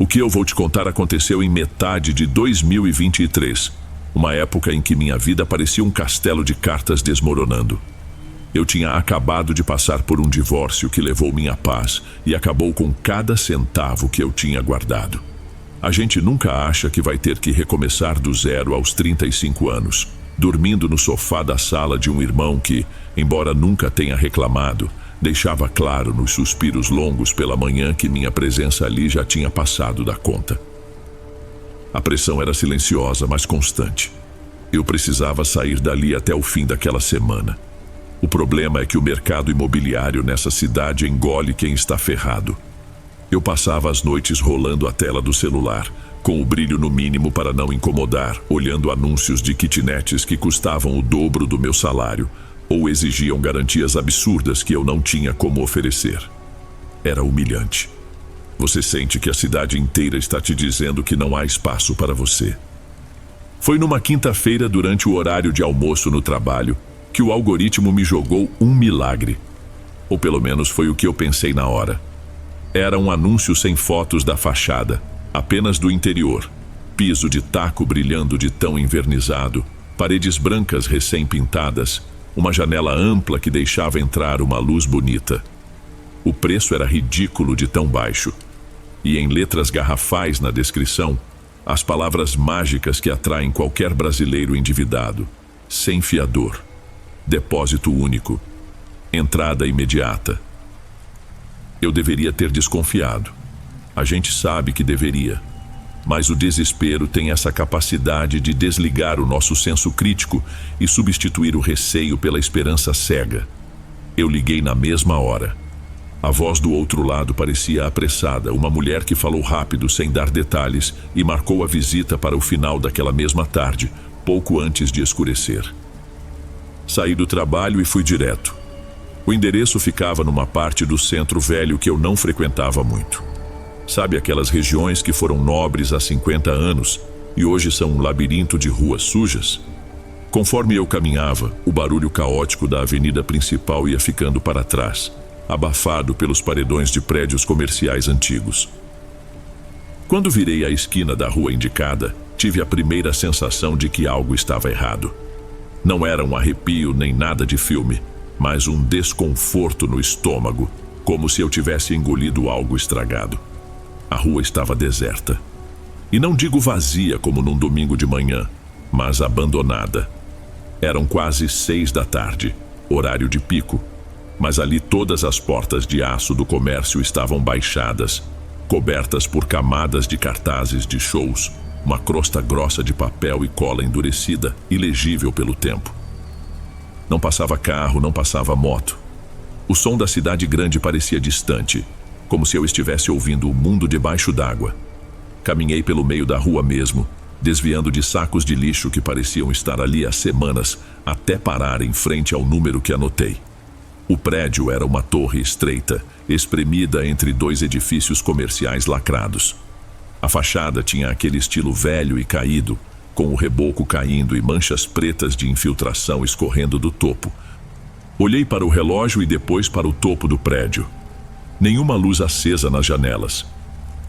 O que eu vou te contar aconteceu em metade de 2023, uma época em que minha vida parecia um castelo de cartas desmoronando. Eu tinha acabado de passar por um divórcio que levou minha paz e acabou com cada centavo que eu tinha guardado. A gente nunca acha que vai ter que recomeçar do zero aos 35 anos, dormindo no sofá da sala de um irmão que, embora nunca tenha reclamado, deixava claro nos suspiros longos pela manhã que minha presença ali já tinha passado da conta. A pressão era silenciosa, mas constante. Eu precisava sair dali até o fim daquela semana. O problema é que o mercado imobiliário nessa cidade engole quem está ferrado. Eu passava as noites rolando a tela do celular, com o brilho no mínimo para não incomodar, olhando anúncios de kitnets que custavam o dobro do meu salário, ou exigiam garantias absurdas que eu não tinha como oferecer. Era humilhante. Você sente que a cidade inteira está te dizendo que não há espaço para você. Foi numa quinta-feira, durante o horário de almoço no trabalho, que o algoritmo me jogou um milagre. Ou pelo menos foi o que eu pensei na hora. Era um anúncio sem fotos da fachada, apenas do interior. Piso de taco brilhando de tão envernizado, paredes brancas recém-pintadas, uma janela ampla que deixava entrar uma luz bonita. O preço era ridículo de tão baixo. E em letras garrafais na descrição, as palavras mágicas que atraem qualquer brasileiro endividado: sem fiador, depósito único, entrada imediata. Eu deveria ter desconfiado. A gente sabe que deveria. Mas o desespero tem essa capacidade de desligar o nosso senso crítico e substituir o receio pela esperança cega. Eu liguei na mesma hora. A voz do outro lado parecia apressada, uma mulher que falou rápido, sem dar detalhes, e marcou a visita para o final daquela mesma tarde, pouco antes de escurecer. Saí do trabalho e fui direto. O endereço ficava numa parte do centro velho que eu não frequentava muito. Sabe aquelas regiões que foram nobres há 50 anos e hoje são um labirinto de ruas sujas? Conforme eu caminhava, o barulho caótico da avenida principal ia ficando para trás, abafado pelos paredões de prédios comerciais antigos. Quando virei a esquina da rua indicada, tive a primeira sensação de que algo estava errado. Não era um arrepio nem nada de filme, mas um desconforto no estômago, como se eu tivesse engolido algo estragado. A rua estava deserta. E não digo vazia como num domingo de manhã, mas abandonada. Eram quase 6 da tarde, horário de pico, mas ali todas as portas de aço do comércio estavam baixadas, cobertas por camadas de cartazes de shows, uma crosta grossa de papel e cola endurecida, ilegível pelo tempo. Não passava carro, não passava moto. O som da cidade grande parecia distante, como se eu estivesse ouvindo o mundo debaixo d'água. Caminhei pelo meio da rua mesmo, desviando de sacos de lixo que pareciam estar ali há semanas, até parar em frente ao número que anotei. O prédio era uma torre estreita, espremida entre 2 edifícios comerciais lacrados. A fachada tinha aquele estilo velho e caído, com o reboco caindo e manchas pretas de infiltração escorrendo do topo. Olhei para o relógio e depois para o topo do prédio. Nenhuma luz acesa nas janelas.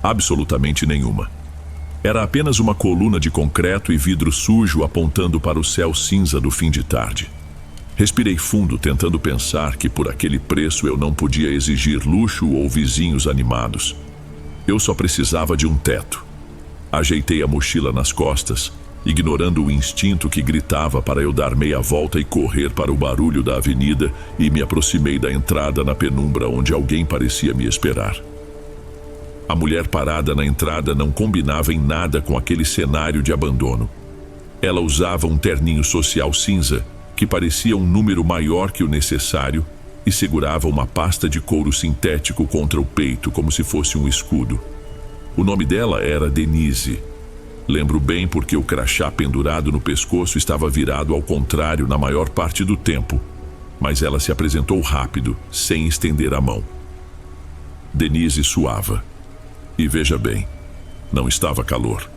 Absolutamente nenhuma. Era apenas uma coluna de concreto e vidro sujo apontando para o céu cinza do fim de tarde. Respirei fundo, tentando pensar que por aquele preço eu não podia exigir luxo ou vizinhos animados. Eu só precisava de um teto. Ajeitei a mochila nas costas, ignorando o instinto que gritava para eu dar meia volta e correr para o barulho da avenida, e me aproximei da entrada na penumbra onde alguém parecia me esperar. A mulher parada na entrada não combinava em nada com aquele cenário de abandono. Ela usava um terninho social cinza, que parecia um número maior que o necessário, e segurava uma pasta de couro sintético contra o peito como se fosse um escudo. O nome dela era Denise. Lembro bem porque o crachá pendurado no pescoço estava virado ao contrário na maior parte do tempo, mas ela se apresentou rápido, sem estender a mão. Denise suava. E veja bem, não estava calor.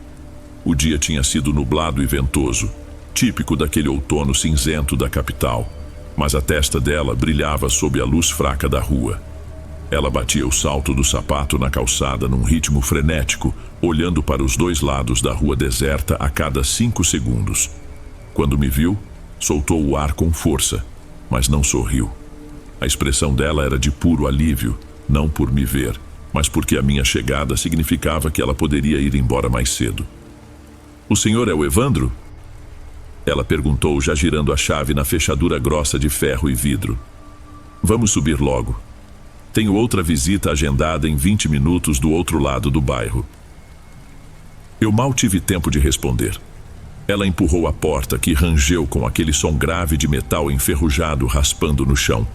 O dia tinha sido nublado e ventoso, típico daquele outono cinzento da capital, mas a testa dela brilhava sob a luz fraca da rua. Ela batia o salto do sapato na calçada num ritmo frenético, olhando para os dois lados da rua deserta a cada 5 segundos. Quando me viu, soltou o ar com força, mas não sorriu. A expressão dela era de puro alívio, não por me ver, mas porque a minha chegada significava que ela poderia ir embora mais cedo. "O senhor é o Evandro?" Ela perguntou, já girando a chave na fechadura grossa de ferro e vidro. "Vamos subir logo. Tenho outra visita agendada em 20 minutos do outro lado do bairro." Eu mal tive tempo de responder. Ela empurrou a porta, que rangeu com aquele som grave de metal enferrujado raspando no chão,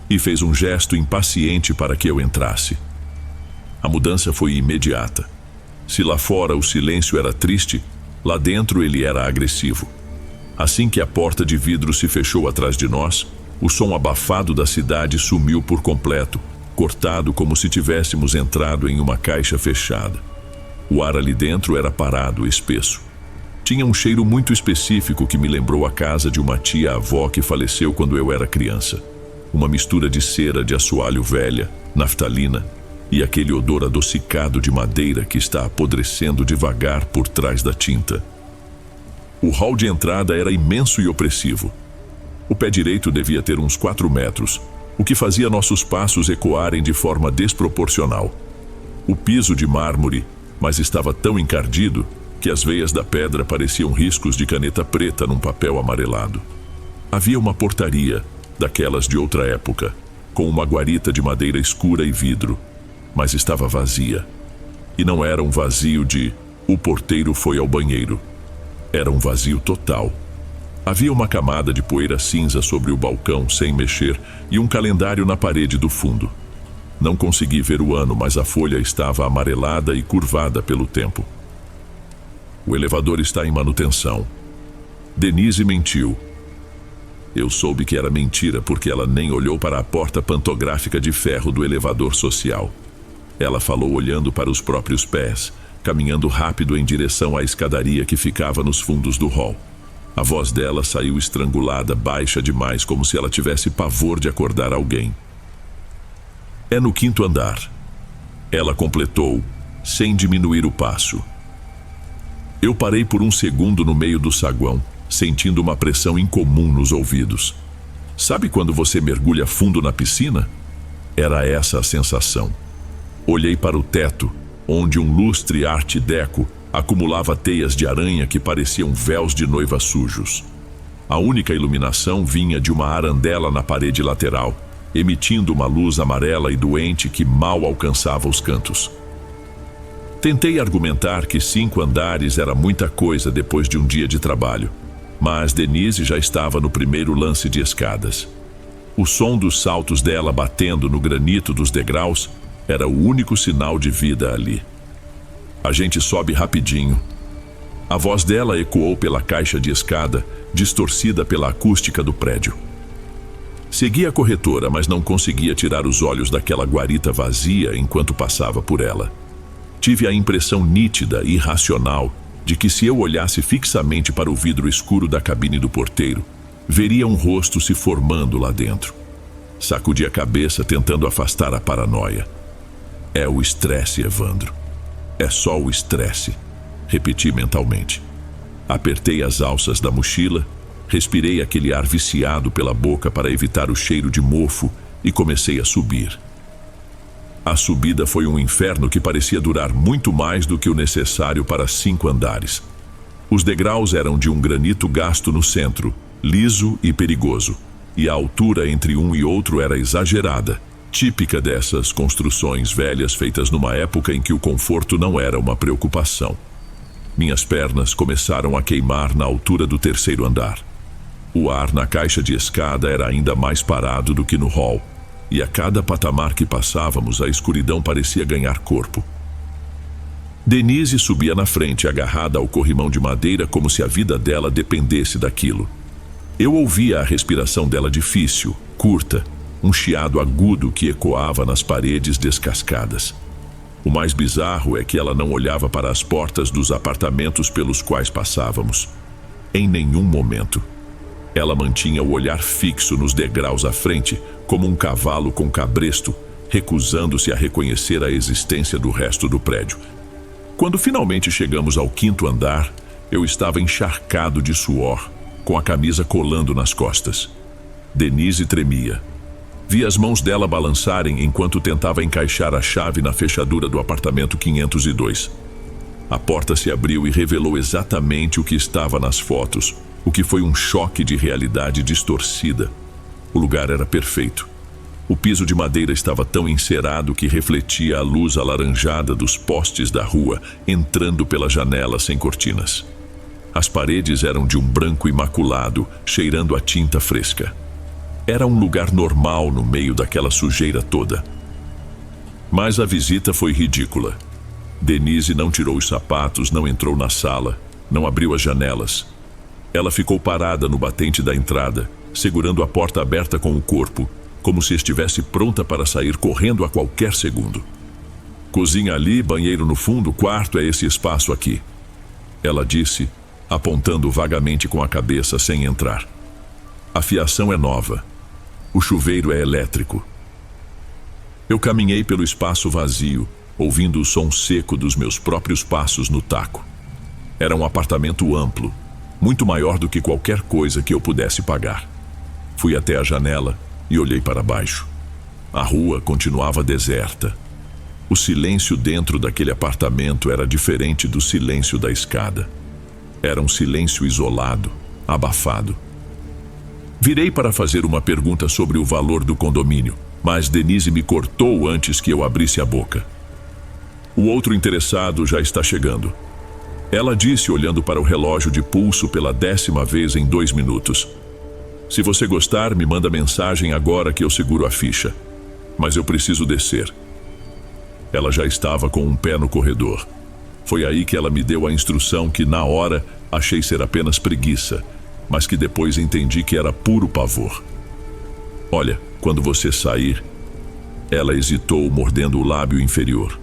e fez um gesto impaciente para que eu entrasse. A mudança foi imediata. Se lá fora o silêncio era triste, lá dentro ele era agressivo. Assim que a porta de vidro se fechou atrás de nós, o som abafado da cidade sumiu por completo, cortado como se tivéssemos entrado em uma caixa fechada. O ar ali dentro era parado, espesso. Tinha um cheiro muito específico que me lembrou a casa de uma tia-avó que faleceu quando eu era criança. Uma mistura de cera de assoalho velha, naftalina e aquele odor adocicado de madeira que está apodrecendo devagar por trás da tinta. O hall de entrada era imenso e opressivo. O pé direito devia ter uns 4 metros, o que fazia nossos passos ecoarem de forma desproporcional. O piso de mármore, mas estava tão encardido que as veias da pedra pareciam riscos de caneta preta num papel amarelado. Havia uma portaria, daquelas de outra época, com uma guarita de madeira escura e vidro, mas estava vazia. E não era um vazio de "o porteiro foi ao banheiro". Era um vazio total. Havia uma camada de poeira cinza sobre o balcão sem mexer e um calendário na parede do fundo. Não consegui ver o ano, mas a folha estava amarelada e curvada pelo tempo. "O elevador está em manutenção." Denise mentiu. Eu soube que era mentira porque ela nem olhou para a porta pantográfica de ferro do elevador social. Ela falou olhando para os próprios pés, caminhando rápido em direção à escadaria que ficava nos fundos do hall. A voz dela saiu estrangulada, baixa demais, como se ela tivesse pavor de acordar alguém. "É no 5º andar." Ela completou, sem diminuir o passo. Eu parei por um segundo no meio do saguão, sentindo uma pressão incomum nos ouvidos. Sabe quando você mergulha fundo na piscina? Era essa a sensação. Olhei para o teto, onde um lustre art deco acumulava teias de aranha que pareciam véus de noiva sujos. A única iluminação vinha de uma arandela na parede lateral, emitindo uma luz amarela e doente que mal alcançava os cantos. Tentei argumentar que 5 andares era muita coisa depois de um dia de trabalho, mas Denise já estava no primeiro lance de escadas. O som dos saltos dela batendo no granito dos degraus era o único sinal de vida ali. "A gente sobe rapidinho." A voz dela ecoou pela caixa de escada, distorcida pela acústica do prédio. Segui a corretora, mas não conseguia tirar os olhos daquela guarita vazia enquanto passava por ela. Tive a impressão nítida e irracional de que se eu olhasse fixamente para o vidro escuro da cabine do porteiro, veria um rosto se formando lá dentro. Sacudi a cabeça tentando afastar a paranoia. "É o estresse, Evandro. É só o estresse", repeti mentalmente. Apertei as alças da mochila, respirei aquele ar viciado pela boca para evitar o cheiro de mofo e comecei a subir. A subida foi um inferno que parecia durar muito mais do que o necessário para 5 andares. Os degraus eram de um granito gasto no centro, liso e perigoso, e a altura entre um e outro era exagerada, típica dessas construções velhas feitas numa época em que o conforto não era uma preocupação. Minhas pernas começaram a queimar na altura do 3º andar. O ar na caixa de escada era ainda mais parado do que no hall, e a cada patamar que passávamos, a escuridão parecia ganhar corpo. Denise subia na frente, agarrada ao corrimão de madeira como se a vida dela dependesse daquilo. Eu ouvia a respiração dela difícil, curta, um chiado agudo que ecoava nas paredes descascadas. O mais bizarro é que ela não olhava para as portas dos apartamentos pelos quais passávamos. Em nenhum momento. Ela mantinha o olhar fixo nos degraus à frente, como um cavalo com cabresto, recusando-se a reconhecer a existência do resto do prédio. Quando finalmente chegamos ao 5º andar, eu estava encharcado de suor, com a camisa colando nas costas. Denise tremia. Vi as mãos dela balançarem enquanto tentava encaixar a chave na fechadura do apartamento 502. A porta se abriu e revelou exatamente o que estava nas fotos, o que foi um choque de realidade distorcida. O lugar era perfeito. O piso de madeira estava tão encerado que refletia a luz alaranjada dos postes da rua entrando pela janela sem cortinas. As paredes eram de um branco imaculado, cheirando a tinta fresca. Era um lugar normal no meio daquela sujeira toda. Mas a visita foi ridícula. Denise não tirou os sapatos, não entrou na sala, não abriu as janelas. Ela ficou parada no batente da entrada, segurando a porta aberta com o corpo, como se estivesse pronta para sair correndo a qualquer segundo. Cozinha ali, banheiro no fundo, quarto é esse espaço aqui. Ela disse, apontando vagamente com a cabeça sem entrar. A fiação é nova. O chuveiro é elétrico. Eu caminhei pelo espaço vazio, ouvindo o som seco dos meus próprios passos no taco. Era um apartamento amplo, muito maior do que qualquer coisa que eu pudesse pagar. Fui até a janela e olhei para baixo. A rua continuava deserta. O silêncio dentro daquele apartamento era diferente do silêncio da escada. Era um silêncio isolado, abafado. Virei para fazer uma pergunta sobre o valor do condomínio, mas Denise me cortou antes que eu abrisse a boca. O outro interessado já está chegando. Ela disse olhando para o relógio de pulso pela 10ª vez em 2 minutos. Se você gostar, me manda mensagem agora que eu seguro a ficha. Mas eu preciso descer. Ela já estava com um pé no corredor. Foi aí que ela me deu a instrução que na hora achei ser apenas preguiça, mas que depois entendi que era puro pavor. Olha, quando você sair... Ela hesitou, mordendo o lábio inferior.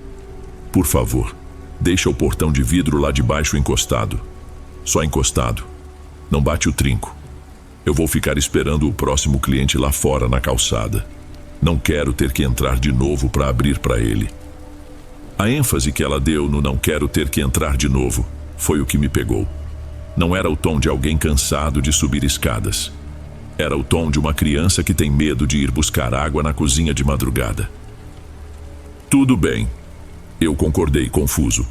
Por favor, deixa o portão de vidro lá de baixo encostado. Só encostado. Não bate o trinco. Eu vou ficar esperando o próximo cliente lá fora na calçada. Não quero ter que entrar de novo para abrir para ele. A ênfase que ela deu no não quero ter que entrar de novo foi o que me pegou. Não era o tom de alguém cansado de subir escadas. Era o tom de uma criança que tem medo de ir buscar água na cozinha de madrugada. Tudo bem. Eu concordei, confuso.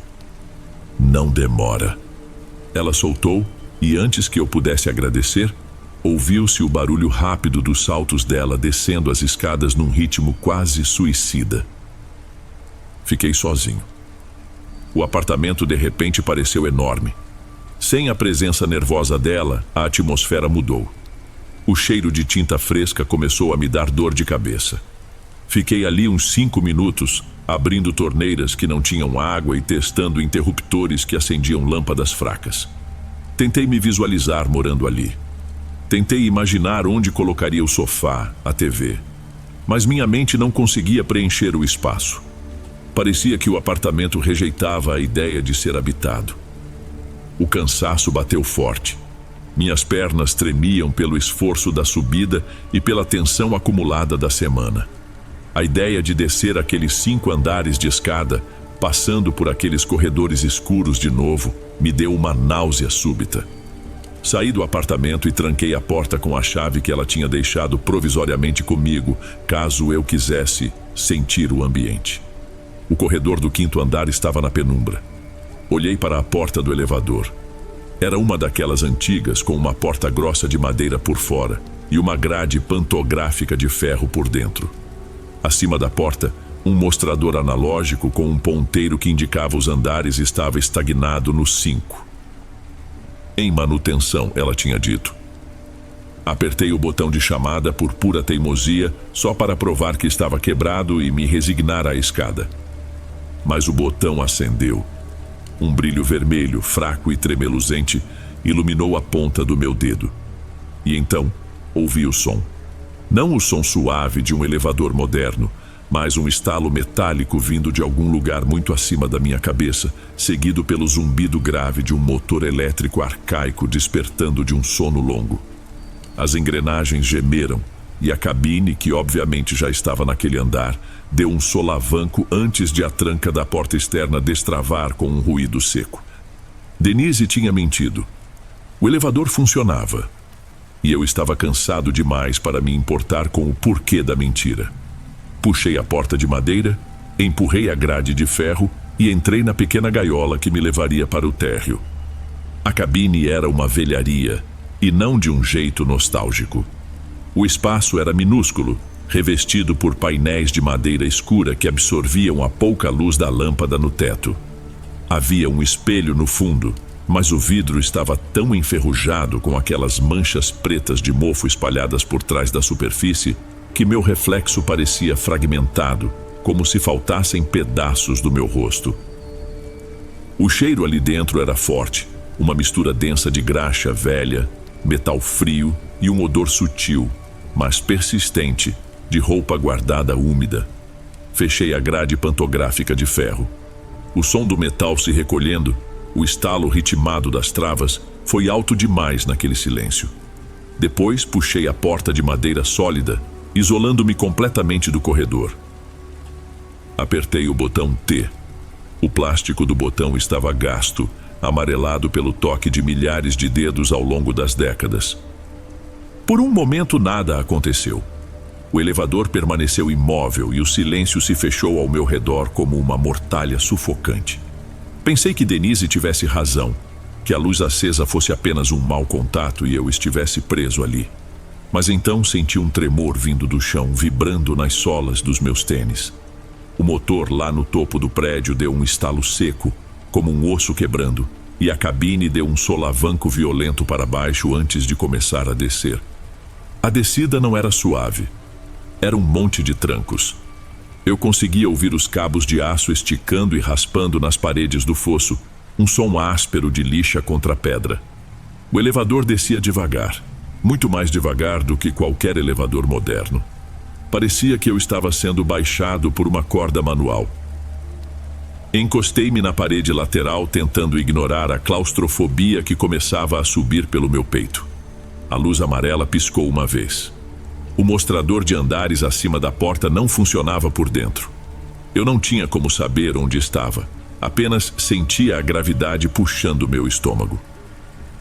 Não demora. Ela soltou e antes que eu pudesse agradecer, ouviu-se o barulho rápido dos saltos dela descendo as escadas num ritmo quase suicida. Fiquei sozinho. O apartamento de repente pareceu enorme. Sem a presença nervosa dela, a atmosfera mudou. O cheiro de tinta fresca começou a me dar dor de cabeça. Fiquei ali uns 5 minutos, abrindo torneiras que não tinham água e testando interruptores que acendiam lâmpadas fracas. Tentei me visualizar morando ali. Tentei imaginar onde colocaria o sofá, a TV. Mas minha mente não conseguia preencher o espaço. Parecia que o apartamento rejeitava a ideia de ser habitado. O cansaço bateu forte. Minhas pernas tremiam pelo esforço da subida e pela tensão acumulada da semana. A ideia de descer aqueles 5 andares de escada, passando por aqueles corredores escuros de novo, me deu uma náusea súbita. Saí do apartamento e tranquei a porta com a chave que ela tinha deixado provisoriamente comigo, caso eu quisesse sentir o ambiente. O corredor do 5º andar estava na penumbra. Olhei para a porta do elevador. Era uma daquelas antigas com uma porta grossa de madeira por fora e uma grade pantográfica de ferro por dentro. Acima da porta, um mostrador analógico com um ponteiro que indicava os andares estava estagnado no 5. Em manutenção, ela tinha dito. Apertei o botão de chamada por pura teimosia, só para provar que estava quebrado e me resignar à escada. Mas o botão acendeu. Um brilho vermelho, fraco e tremeluzente, iluminou a ponta do meu dedo. E então, ouvi o som. Não o som suave de um elevador moderno, mas um estalo metálico vindo de algum lugar muito acima da minha cabeça, seguido pelo zumbido grave de um motor elétrico arcaico despertando de um sono longo. As engrenagens gemeram, e a cabine, que obviamente já estava naquele andar, deu um solavanco antes de a tranca da porta externa destravar com um ruído seco. Denise tinha mentido. O elevador funcionava, e eu estava cansado demais para me importar com o porquê da mentira. Puxei a porta de madeira, empurrei a grade de ferro e entrei na pequena gaiola que me levaria para o térreo. A cabine era uma velharia, e não de um jeito nostálgico. O espaço era minúsculo, revestido por painéis de madeira escura que absorviam a pouca luz da lâmpada no teto. Havia um espelho no fundo, mas o vidro estava tão enferrujado com aquelas manchas pretas de mofo espalhadas por trás da superfície que meu reflexo parecia fragmentado, como se faltassem pedaços do meu rosto. O cheiro ali dentro era forte, uma mistura densa de graxa velha, metal frio e um odor sutil, mas persistente, de roupa guardada úmida. Fechei a grade pantográfica de ferro. O som do metal se recolhendo, o estalo ritmado das travas, foi alto demais naquele silêncio. Depois puxei a porta de madeira sólida, isolando-me completamente do corredor. Apertei o botão T. O plástico do botão estava gasto, amarelado pelo toque de milhares de dedos ao longo das décadas. Por um momento nada aconteceu. O elevador permaneceu imóvel e o silêncio se fechou ao meu redor como uma mortalha sufocante. Pensei que Denise tivesse razão, que a luz acesa fosse apenas um mau contato e eu estivesse preso ali. Mas então senti um tremor vindo do chão, vibrando nas solas dos meus tênis. O motor lá no topo do prédio deu um estalo seco, como um osso quebrando, e a cabine deu um solavanco violento para baixo antes de começar a descer. A descida não era suave. Era um monte de trancos. Eu conseguia ouvir os cabos de aço esticando e raspando nas paredes do fosso, um som áspero de lixa contra pedra. O elevador descia devagar, muito mais devagar do que qualquer elevador moderno. Parecia que eu estava sendo baixado por uma corda manual. Encostei-me na parede lateral, tentando ignorar a claustrofobia que começava a subir pelo meu peito. A luz amarela piscou uma vez. O mostrador de andares acima da porta não funcionava por dentro. Eu não tinha como saber onde estava. Apenas sentia a gravidade puxando meu estômago.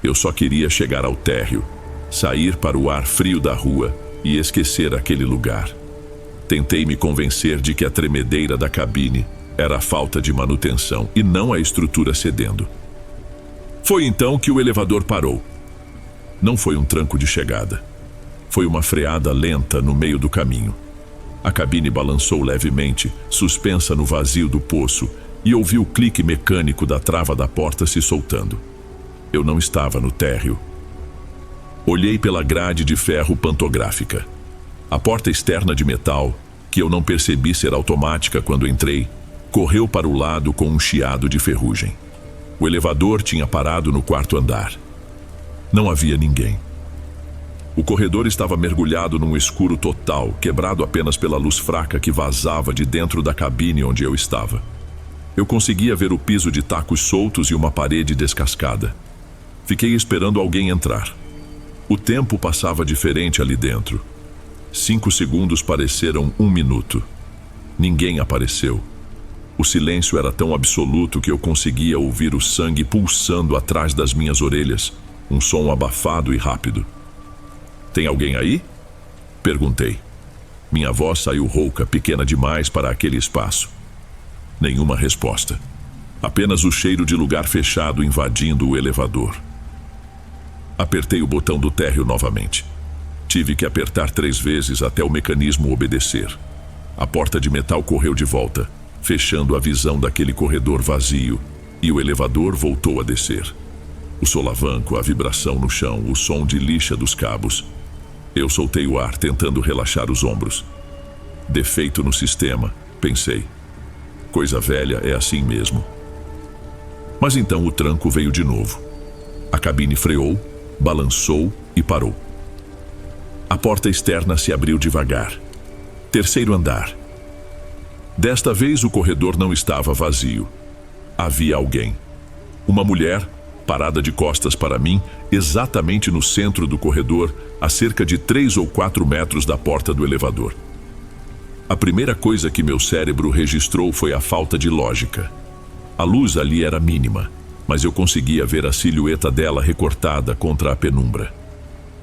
Eu só queria chegar ao térreo, sair para o ar frio da rua e esquecer aquele lugar. Tentei me convencer de que a tremedeira da cabine era a falta de manutenção e não a estrutura cedendo. Foi então que o elevador parou. Não foi um tranco de chegada. Foi uma freada lenta no meio do caminho. A cabine balançou levemente, suspensa no vazio do poço, e ouvi o clique mecânico da trava da porta se soltando. Eu não estava no térreo. Olhei pela grade de ferro pantográfica. A porta externa de metal, que eu não percebi ser automática quando entrei, correu para o lado com um chiado de ferrugem. O elevador tinha parado no quarto andar. Não havia ninguém. O corredor estava mergulhado num escuro total, quebrado apenas pela luz fraca que vazava de dentro da cabine onde eu estava. Eu conseguia ver o piso de tacos soltos e uma parede descascada. Fiquei esperando alguém entrar. O tempo passava diferente ali dentro. 5 segundos pareceram 1 minuto. Ninguém apareceu. O silêncio era tão absoluto que eu conseguia ouvir o sangue pulsando atrás das minhas orelhas, um som abafado e rápido. "Tem alguém aí?" perguntei. Minha voz saiu rouca, pequena demais para aquele espaço. Nenhuma resposta. Apenas o cheiro de lugar fechado invadindo o elevador. Apertei o botão do térreo novamente. Tive que apertar 3 vezes até o mecanismo obedecer. A porta de metal correu de volta, fechando a visão daquele corredor vazio, e o elevador voltou a descer. O solavanco, a vibração no chão, o som de lixa dos cabos. Eu soltei o ar, tentando relaxar os ombros. Defeito no sistema, pensei. Coisa velha é assim mesmo. Mas então o tranco veio de novo. A cabine freou, balançou e parou. A porta externa se abriu devagar. 3º andar. Desta vez o corredor não estava vazio. Havia alguém. Uma mulher, parada de costas para mim, exatamente no centro do corredor, a cerca de 3 ou 4 metros da porta do elevador. A primeira coisa que meu cérebro registrou foi a falta de lógica. A luz ali era mínima, mas eu conseguia ver a silhueta dela recortada contra a penumbra.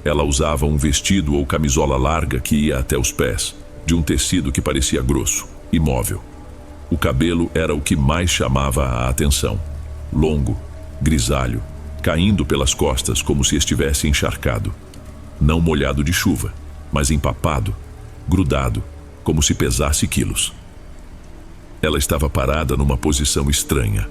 Ela usava um vestido ou camisola larga que ia até os pés, de um tecido que parecia grosso, imóvel. O cabelo era o que mais chamava a atenção. Longo, grisalho, caindo pelas costas como se estivesse encharcado. Não molhado de chuva, mas empapado, grudado, como se pesasse quilos. Ela estava parada numa posição estranha.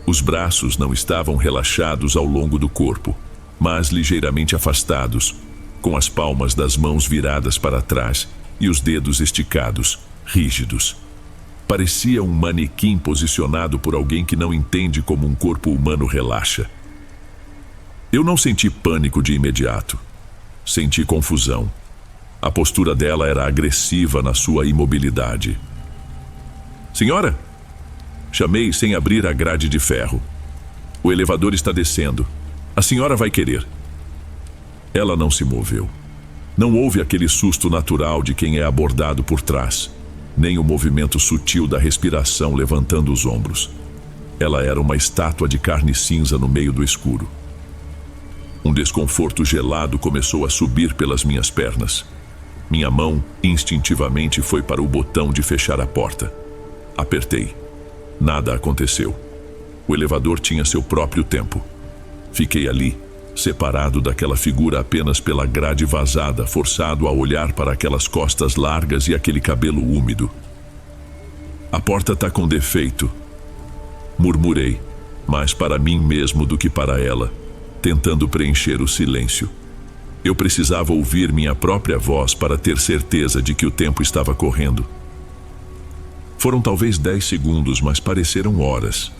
Os braços não estavam relaxados ao longo do corpo, mas ligeiramente afastados, com as palmas das mãos viradas para trás e os dedos esticados, rígidos. Parecia um manequim posicionado por alguém que não entende como um corpo humano relaxa. Eu não senti pânico de imediato. Senti confusão. A postura dela era agressiva na sua imobilidade. Senhora? Chamei sem abrir a grade de ferro. O elevador está descendo. A senhora vai querer. Ela não se moveu. Não houve aquele susto natural de quem é abordado por trás, nem o movimento sutil da respiração levantando os ombros. Ela era uma estátua de carne cinza no meio do escuro. Um desconforto gelado começou a subir pelas minhas pernas. Minha mão, instintivamente, foi para o botão de fechar a porta. Apertei. Nada aconteceu. O elevador tinha seu próprio tempo. Fiquei ali, separado daquela figura apenas pela grade vazada, forçado a olhar para aquelas costas largas e aquele cabelo úmido. A porta está com defeito, murmurei, mais para mim mesmo do que para ela, tentando preencher o silêncio. Eu precisava ouvir minha própria voz para ter certeza de que o tempo estava correndo. Foram talvez 10 segundos, mas pareceram horas.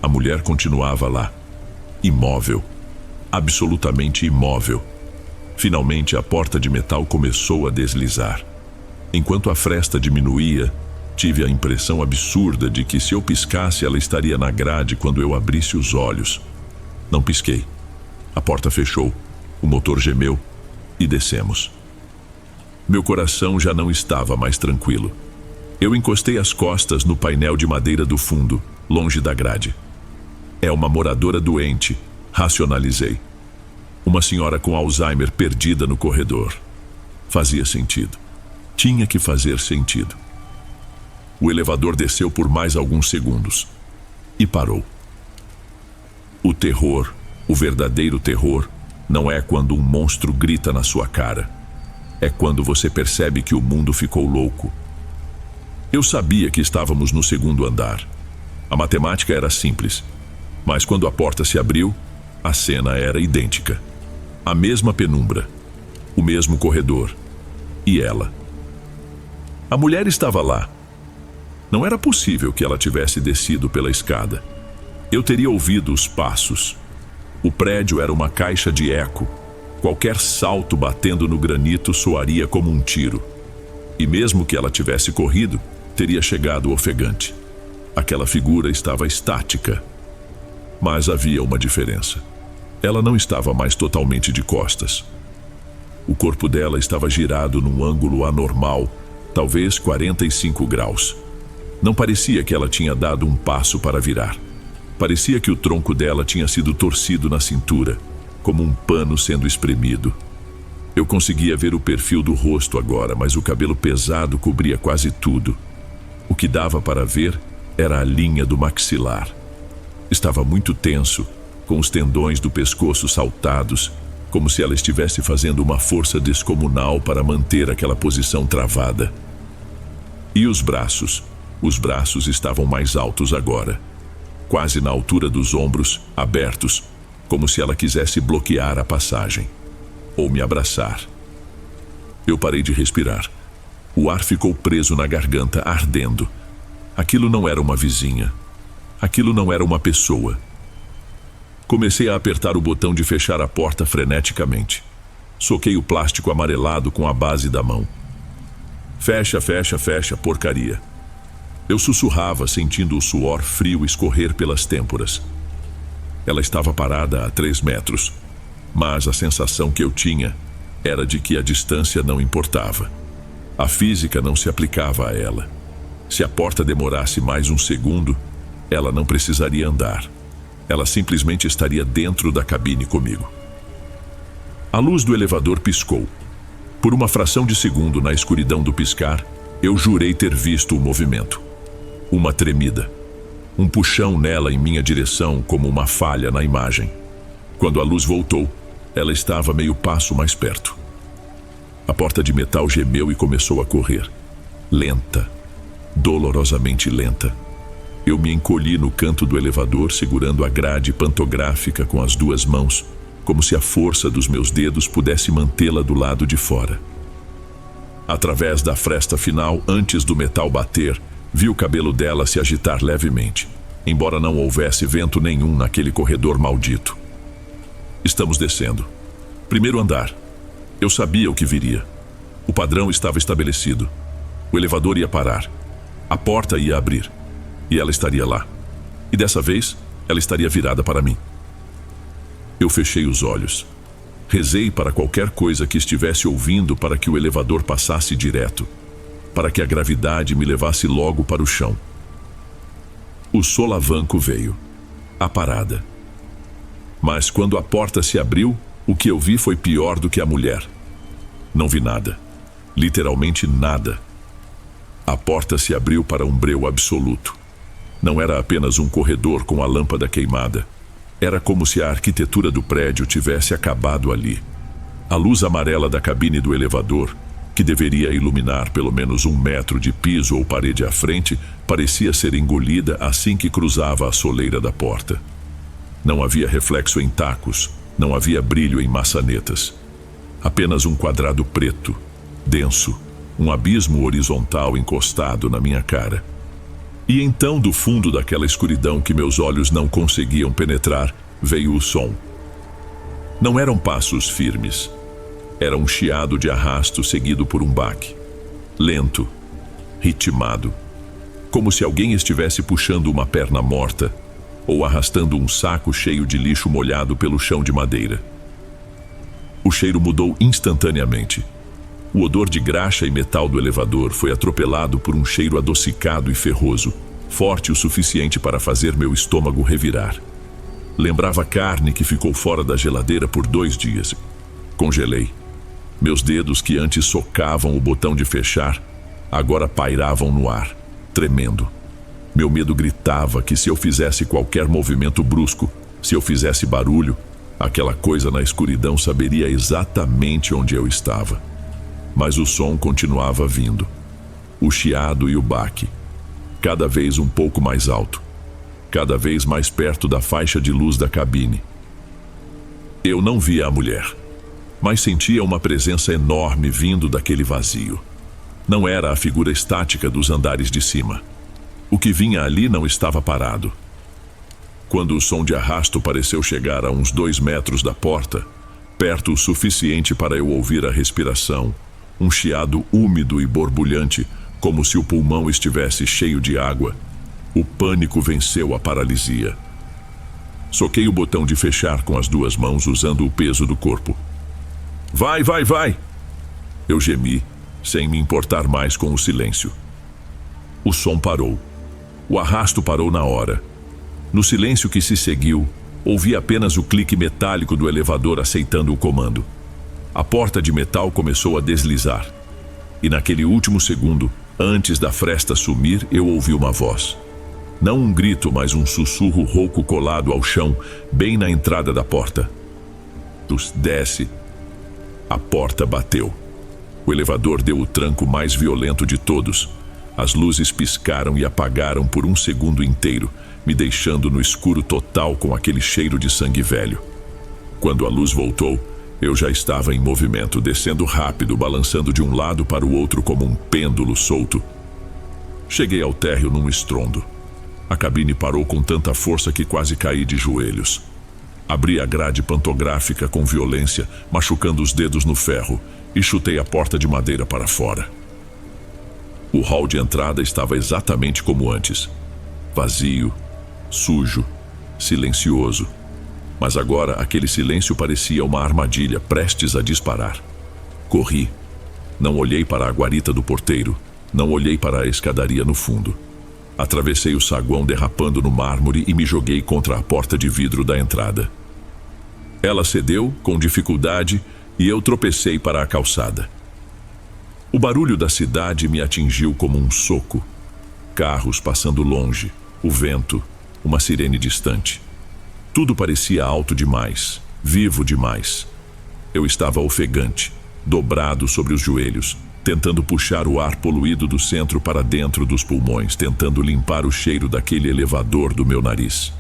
A mulher continuava lá, imóvel. Absolutamente imóvel. Finalmente a porta de metal começou a deslizar. Enquanto a fresta diminuía, tive a impressão absurda de que se eu piscasse ela estaria na grade quando eu abrisse os olhos. Não pisquei. A porta fechou, o motor gemeu e descemos. Meu coração já não estava mais tranquilo. Eu encostei as costas no painel de madeira do fundo, longe da grade. É uma moradora doente, racionalizei. Uma senhora com Alzheimer perdida no corredor. Fazia sentido. Tinha que fazer sentido. O elevador desceu por mais alguns segundos e parou. O terror, o verdadeiro terror, não é quando um monstro grita na sua cara. É quando você percebe que o mundo ficou louco. Eu sabia que estávamos no segundo andar. A matemática era simples, mas quando a porta se abriu, a cena era idêntica. A mesma penumbra, o mesmo corredor, e ela. A mulher estava lá. Não era possível que ela tivesse descido pela escada. Eu teria ouvido os passos. O prédio era uma caixa de eco. Qualquer salto batendo no granito soaria como um tiro. E mesmo que ela tivesse corrido, teria chegado ofegante. Aquela figura estava estática. Mas havia uma diferença. Ela não estava mais totalmente de costas. O corpo dela estava girado num ângulo anormal, talvez 45 graus. Não parecia que ela tinha dado um passo para virar. Parecia que o tronco dela tinha sido torcido na cintura, como um pano sendo espremido. Eu conseguia ver o perfil do rosto agora, mas o cabelo pesado cobria quase tudo. O que dava para ver era a linha do maxilar. Estava muito tenso, com os tendões do pescoço saltados, como se ela estivesse fazendo uma força descomunal para manter aquela posição travada. E os braços? Os braços estavam mais altos agora, quase na altura dos ombros, abertos, como se ela quisesse bloquear a passagem, ou me abraçar. Eu parei de respirar. O ar ficou preso na garganta, ardendo. Aquilo não era uma vizinha. Aquilo não era uma pessoa. Comecei a apertar o botão de fechar a porta freneticamente. Soquei o plástico amarelado com a base da mão. Fecha, fecha, fecha, porcaria. Eu sussurrava, sentindo o suor frio escorrer pelas têmporas. Ela estava parada a 3 metros, mas a sensação que eu tinha era de que a distância não importava. A física não se aplicava a ela. Se a porta demorasse mais um segundo, ela não precisaria andar. Ela simplesmente estaria dentro da cabine comigo. A luz do elevador piscou. Por uma fração de segundo, na escuridão do piscar, eu jurei ter visto o movimento. Uma tremida. Um puxão nela em minha direção, como uma falha na imagem. Quando a luz voltou, ela estava meio passo mais perto. A porta de metal gemeu e começou a correr. Lenta. Dolorosamente lenta. Eu me encolhi no canto do elevador, segurando a grade pantográfica com as 2 mãos, como se a força dos meus dedos pudesse mantê-la do lado de fora. Através da fresta final, antes do metal bater, vi o cabelo dela se agitar levemente, embora não houvesse vento nenhum naquele corredor maldito. Estamos descendo. Primeiro andar. Eu sabia o que viria. O padrão estava estabelecido. O elevador ia parar. A porta ia abrir. E ela estaria lá. E dessa vez, ela estaria virada para mim. Eu fechei os olhos. Rezei para qualquer coisa que estivesse ouvindo para que o elevador passasse direto, para que a gravidade me levasse logo para o chão. O solavanco veio. A parada. Mas quando a porta se abriu, o que eu vi foi pior do que a mulher. Não vi nada. Literalmente nada. A porta se abriu para um breu absoluto. Não era apenas um corredor com a lâmpada queimada. Era como se a arquitetura do prédio tivesse acabado ali. A luz amarela da cabine do elevador, que deveria iluminar pelo menos 1 metro de piso ou parede à frente, parecia ser engolida assim que cruzava a soleira da porta. Não havia reflexo em tacos, não havia brilho em maçanetas. Apenas um quadrado preto, denso, um abismo horizontal encostado na minha cara. E então, do fundo daquela escuridão que meus olhos não conseguiam penetrar, veio o som. Não eram passos firmes. Era um chiado de arrasto seguido por um baque. Lento, ritmado. Como se alguém estivesse puxando uma perna morta ou arrastando um saco cheio de lixo molhado pelo chão de madeira. O cheiro mudou instantaneamente. O odor de graxa e metal do elevador foi atropelado por um cheiro adocicado e ferroso, forte o suficiente para fazer meu estômago revirar. Lembrava carne que ficou fora da geladeira por 2 dias. Congelei. Meus dedos, que antes socavam o botão de fechar, agora pairavam no ar, tremendo. Meu medo gritava que se eu fizesse qualquer movimento brusco, se eu fizesse barulho, aquela coisa na escuridão saberia exatamente onde eu estava. Mas o som continuava vindo. O chiado e o baque. Cada vez um pouco mais alto. Cada vez mais perto da faixa de luz da cabine. Eu não via a mulher, mas sentia uma presença enorme vindo daquele vazio. Não era a figura estática dos andares de cima. O que vinha ali não estava parado. Quando o som de arrasto pareceu chegar a uns 2 metros da porta, perto o suficiente para eu ouvir a respiração, um chiado úmido e borbulhante, como se o pulmão estivesse cheio de água, o pânico venceu a paralisia. Soquei o botão de fechar com as 2 mãos usando o peso do corpo. Vai, vai, vai! Eu gemi, sem me importar mais com o silêncio. O som parou. O arrasto parou na hora. No silêncio que se seguiu, ouvi apenas o clique metálico do elevador aceitando o comando. A porta de metal começou a deslizar. E naquele último segundo, antes da fresta sumir, eu ouvi uma voz. Não um grito, mas um sussurro rouco colado ao chão, bem na entrada da porta. Desce. A porta bateu. O elevador deu o tranco mais violento de todos. As luzes piscaram e apagaram por 1 segundo inteiro, me deixando no escuro total com aquele cheiro de sangue velho. Quando a luz voltou, eu já estava em movimento, descendo rápido, balançando de um lado para o outro como um pêndulo solto. Cheguei ao térreo num estrondo. A cabine parou com tanta força que quase caí de joelhos. Abri a grade pantográfica com violência, machucando os dedos no ferro, e chutei a porta de madeira para fora. O hall de entrada estava exatamente como antes. Vazio, sujo, silencioso, Mas agora aquele silêncio parecia uma armadilha prestes a disparar. Corri. Não olhei para a guarita do porteiro. Não olhei para a escadaria no fundo. Atravessei o saguão derrapando no mármore e me joguei contra a porta de vidro da entrada. Ela cedeu, com dificuldade, e eu tropecei para a calçada. O barulho da cidade me atingiu como um soco. Carros passando longe, o vento, uma sirene distante. Tudo parecia alto demais, vivo demais. Eu estava ofegante, dobrado sobre os joelhos, tentando puxar o ar poluído do centro para dentro dos pulmões, tentando limpar o cheiro daquele elevador do meu nariz.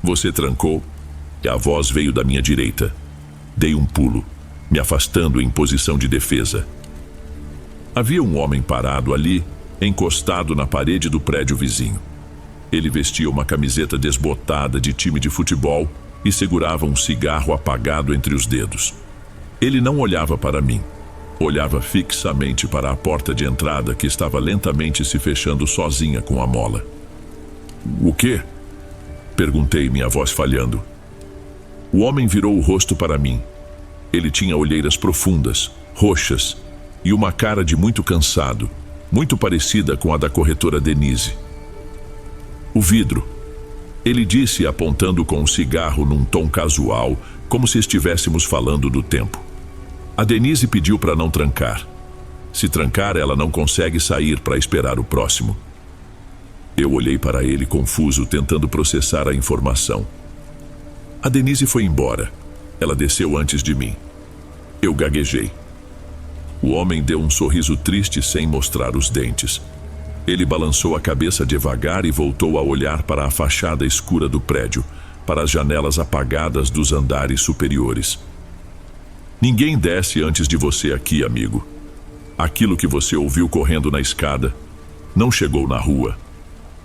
Você trancou, e a voz veio da minha direita. Dei um pulo, me afastando em posição de defesa. Havia um homem parado ali, encostado na parede do prédio vizinho. Ele vestia uma camiseta desbotada de time de futebol e segurava um cigarro apagado entre os dedos. Ele não olhava para mim. Olhava fixamente para a porta de entrada que estava lentamente se fechando sozinha com a mola. "O quê?" Perguntei, minha voz falhando. O homem virou o rosto para mim. Ele tinha olheiras profundas, roxas, e uma cara de muito cansado, muito parecida com a da corretora Denise. "O vidro", ele disse, apontando com um cigarro num tom casual, como se estivéssemos falando do tempo. "A Denise pediu para não trancar. Se trancar, ela não consegue sair para esperar o próximo." Eu olhei para ele confuso, tentando processar a informação. "A Denise foi embora. Ela desceu antes de mim." Eu gaguejei. O homem deu um sorriso triste sem mostrar os dentes. Ele balançou a cabeça devagar e voltou a olhar para a fachada escura do prédio, para as janelas apagadas dos andares superiores. "Ninguém desce antes de você aqui, amigo. Aquilo que você ouviu correndo na escada não chegou na rua.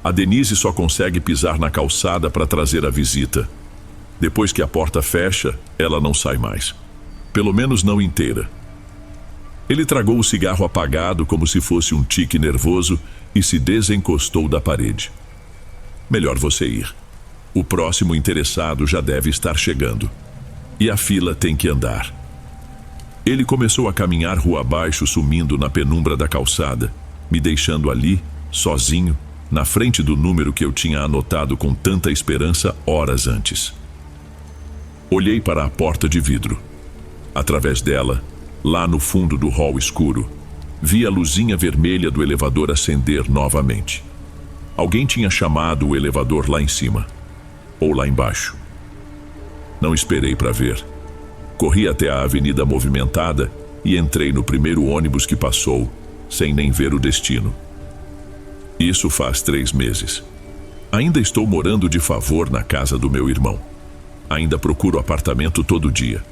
A Denise só consegue pisar na calçada para trazer a visita. Depois que a porta fecha, ela não sai mais. Pelo menos não inteira." Ele tragou o cigarro apagado como se fosse um tique nervoso e se desencostou da parede. "Melhor você ir. O próximo interessado já deve estar chegando. E a fila tem que andar." Ele começou a caminhar rua abaixo, sumindo na penumbra da calçada, me deixando ali, sozinho, na frente do número que eu tinha anotado com tanta esperança horas antes. Olhei para a porta de vidro. Através dela, lá no fundo do hall escuro, vi a luzinha vermelha do elevador acender novamente. Alguém tinha chamado o elevador lá em cima, ou lá embaixo. Não esperei para ver. Corri até a avenida movimentada e entrei no primeiro ônibus que passou, sem nem ver o destino. Isso faz 3 meses. Ainda estou morando de favor na casa do meu irmão. Ainda procuro apartamento todo dia.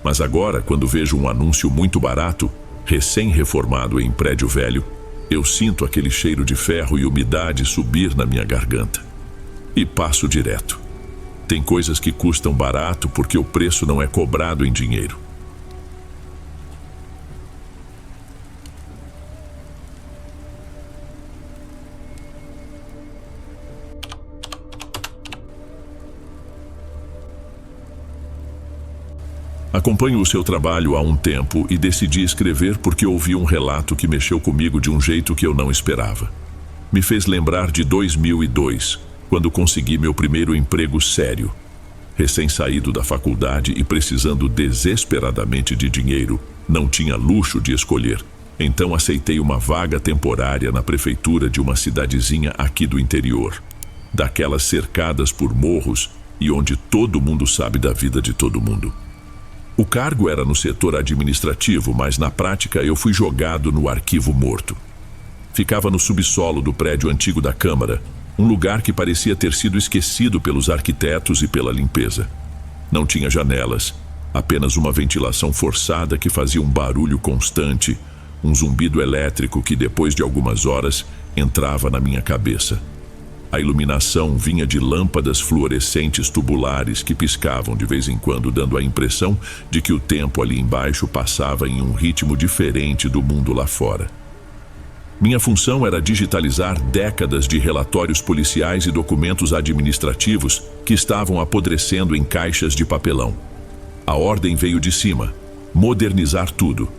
Mas agora, quando vejo um anúncio muito barato, recém-reformado em prédio velho, eu sinto aquele cheiro de ferro e umidade subir na minha garganta. E passo direto. Tem coisas que custam barato porque o preço não é cobrado em dinheiro. Acompanho o seu trabalho há um tempo e decidi escrever porque ouvi um relato que mexeu comigo de um jeito que eu não esperava. Me fez lembrar de 2002, quando consegui meu primeiro emprego sério. Recém-saído da faculdade e precisando desesperadamente de dinheiro, não tinha luxo de escolher. Então aceitei uma vaga temporária na prefeitura de uma cidadezinha aqui do interior, daquelas cercadas por morros e onde todo mundo sabe da vida de todo mundo. O cargo era no setor administrativo, mas na prática eu fui jogado no arquivo morto. Ficava no subsolo do prédio antigo da Câmara, um lugar que parecia ter sido esquecido pelos arquitetos e pela limpeza. Não tinha janelas, apenas uma ventilação forçada que fazia um barulho constante, um zumbido elétrico que depois de algumas horas entrava na minha cabeça. A iluminação vinha de lâmpadas fluorescentes tubulares que piscavam de vez em quando, dando a impressão de que o tempo ali embaixo passava em um ritmo diferente do mundo lá fora. Minha função era digitalizar décadas de relatórios policiais e documentos administrativos que estavam apodrecendo em caixas de papelão. A ordem veio de cima: modernizar tudo.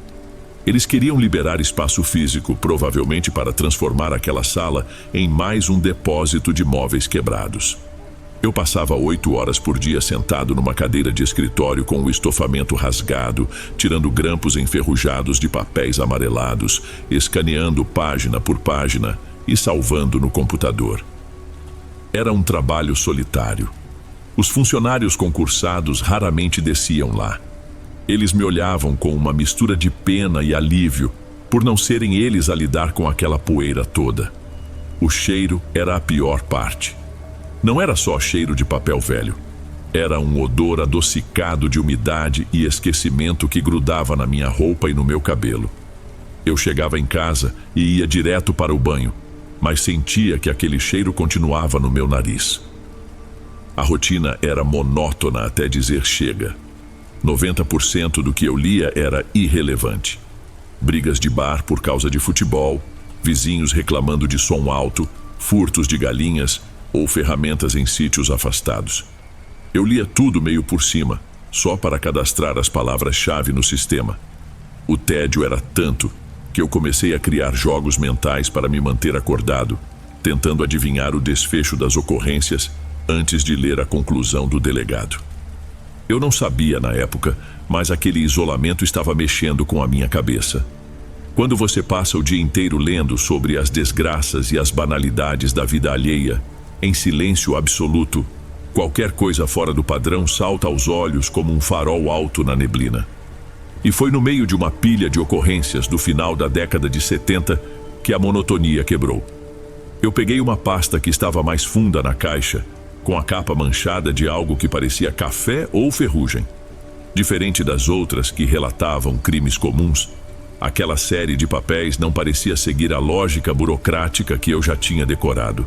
Eles queriam liberar espaço físico, provavelmente para transformar aquela sala em mais um depósito de móveis quebrados. Eu passava 8 horas por dia sentado numa cadeira de escritório com o estofamento rasgado, tirando grampos enferrujados de papéis amarelados, escaneando página por página e salvando no computador. Era um trabalho solitário. Os funcionários concursados raramente desciam lá. Eles me olhavam com uma mistura de pena e alívio, por não serem eles a lidar com aquela poeira toda. O cheiro era a pior parte. Não era só cheiro de papel velho. Era um odor adocicado de umidade e esquecimento que grudava na minha roupa e no meu cabelo. Eu chegava em casa e ia direto para o banho, mas sentia que aquele cheiro continuava no meu nariz. A rotina era monótona até dizer chega. 90% do que eu lia era irrelevante. Brigas de bar por causa de futebol, vizinhos reclamando de som alto, furtos de galinhas ou ferramentas em sítios afastados. Eu lia tudo meio por cima, só para cadastrar as palavras-chave no sistema. O tédio era tanto que eu comecei a criar jogos mentais para me manter acordado, tentando adivinhar o desfecho das ocorrências antes de ler a conclusão do delegado. Eu não sabia na época, mas aquele isolamento estava mexendo com a minha cabeça. Quando você passa o dia inteiro lendo sobre as desgraças e as banalidades da vida alheia, em silêncio absoluto, qualquer coisa fora do padrão salta aos olhos como um farol alto na neblina. E foi no meio de uma pilha de ocorrências do final da década de 70 que a monotonia quebrou. Eu peguei uma pasta que estava mais funda na caixa, com a capa manchada de algo que parecia café ou ferrugem. Diferente das outras que relatavam crimes comuns, aquela série de papéis não parecia seguir a lógica burocrática que eu já tinha decorado.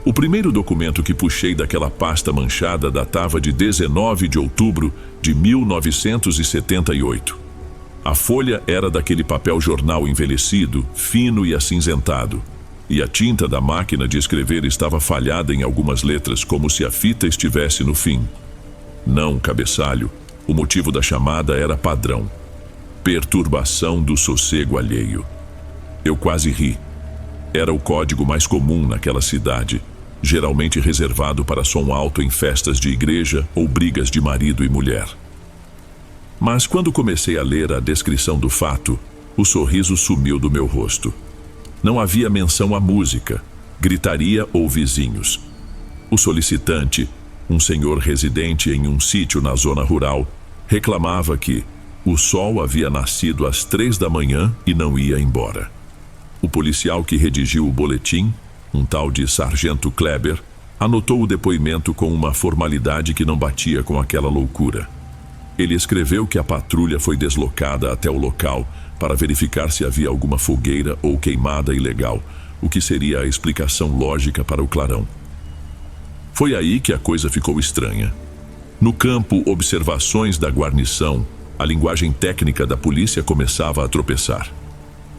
O primeiro documento que puxei daquela pasta manchada datava de 19 de outubro de 1978. A folha era daquele papel jornal envelhecido, fino e acinzentado, e a tinta da máquina de escrever estava falhada em algumas letras, como se a fita estivesse no fim. Não, cabeçalho, o motivo da chamada era padrão: perturbação do sossego alheio. Eu quase ri. Era o código mais comum naquela cidade, geralmente reservado para som alto em festas de igreja ou brigas de marido e mulher. Mas quando comecei a ler a descrição do fato, o sorriso sumiu do meu rosto. Não havia menção à música, gritaria ou vizinhos. O solicitante, um senhor residente em um sítio na zona rural, reclamava que o sol havia nascido às 3 da manhã e não ia embora. O policial que redigiu o boletim, um tal de Sargento Kleber, anotou o depoimento com uma formalidade que não batia com aquela loucura. Ele escreveu que a patrulha foi deslocada até o local para verificar se havia alguma fogueira ou queimada ilegal, o que seria a explicação lógica para o clarão. Foi aí que a coisa ficou estranha. No campo Observações da Guarnição, a linguagem técnica da polícia começava a tropeçar.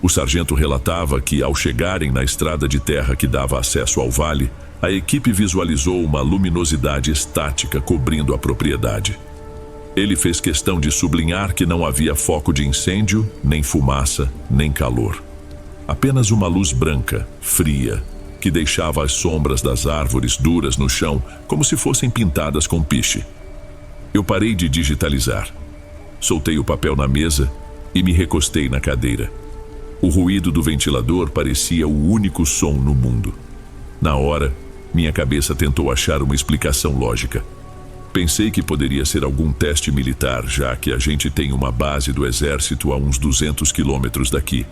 O sargento relatava que, ao chegarem na estrada de terra que dava acesso ao vale, a equipe visualizou uma luminosidade estática cobrindo a propriedade. Ele fez questão de sublinhar que não havia foco de incêndio, nem fumaça, nem calor. Apenas uma luz branca, fria, que deixava as sombras das árvores duras no chão como se fossem pintadas com piche. Eu parei de digitalizar. Soltei o papel na mesa e me recostei na cadeira. O ruído do ventilador parecia o único som no mundo. Na hora, minha cabeça tentou achar uma explicação lógica. Pensei que poderia ser algum teste militar, já que a gente tem uma base do exército a uns 200 quilômetros daqui.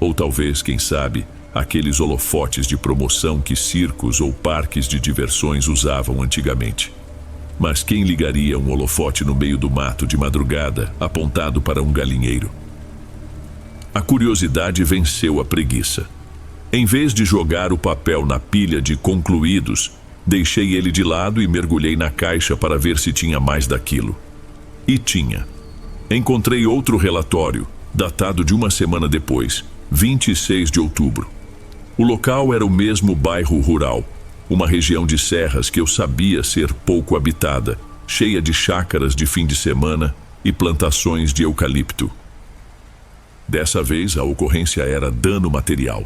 Ou talvez, quem sabe, aqueles holofotes de promoção que circos ou parques de diversões usavam antigamente. Mas quem ligaria um holofote no meio do mato de madrugada, apontado para um galinheiro? A curiosidade venceu a preguiça. Em vez de jogar o papel na pilha de concluídos, deixei ele de lado e mergulhei na caixa para ver se tinha mais daquilo. E tinha. Encontrei outro relatório, datado de uma semana depois, 26 de outubro. O local era o mesmo bairro rural, uma região de serras que eu sabia ser pouco habitada, cheia de chácaras de fim de semana e plantações de eucalipto. Dessa vez, a ocorrência era dano material.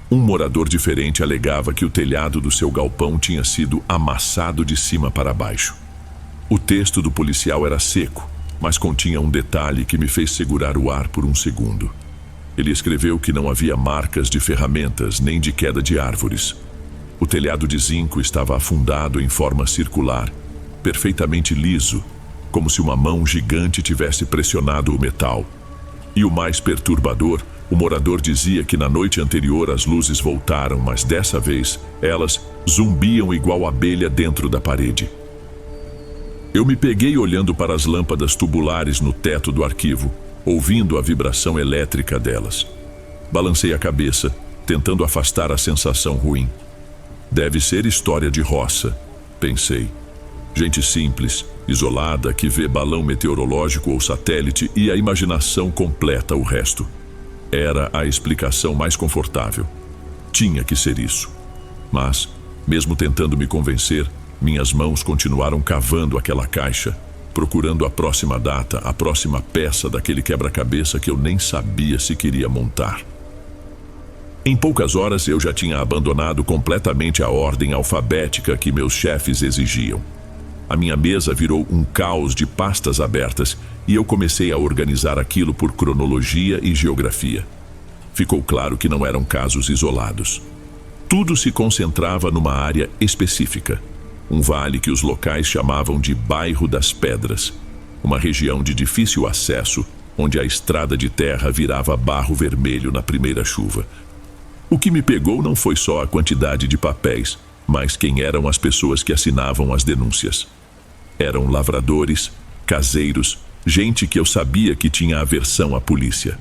Um morador diferente alegava que o telhado do seu galpão tinha sido amassado de cima para baixo. O texto do policial era seco, mas continha um detalhe que me fez segurar o ar por um segundo. Ele escreveu que não havia marcas de ferramentas nem de queda de árvores. O telhado de zinco estava afundado em forma circular, perfeitamente liso, como se uma mão gigante tivesse pressionado o metal. E o mais perturbador, o morador dizia que na noite anterior as luzes voltaram, mas dessa vez elas zumbiam igual abelha dentro da parede. Eu me peguei olhando para as lâmpadas tubulares no teto do arquivo, ouvindo a vibração elétrica delas. Balancei a cabeça, tentando afastar a sensação ruim. Deve ser história de roça, pensei. Gente simples, isolada, que vê balão meteorológico ou satélite e a imaginação completa o resto. Era a explicação mais confortável. Tinha que ser isso. Mas, mesmo tentando me convencer, minhas mãos continuaram cavando aquela caixa, procurando a próxima data, a próxima peça daquele quebra-cabeça que eu nem sabia se queria montar. Em poucas horas eu já tinha abandonado completamente a ordem alfabética que meus chefes exigiam. A minha mesa virou um caos de pastas abertas e eu comecei a organizar aquilo por cronologia e geografia. Ficou claro que não eram casos isolados. Tudo se concentrava numa área específica, um vale que os locais chamavam de Bairro das Pedras, uma região de difícil acesso, onde a estrada de terra virava barro vermelho na primeira chuva. O que me pegou não foi só a quantidade de papéis, mas quem eram as pessoas que assinavam as denúncias. Eram lavradores, caseiros, gente que eu sabia que tinha aversão à polícia.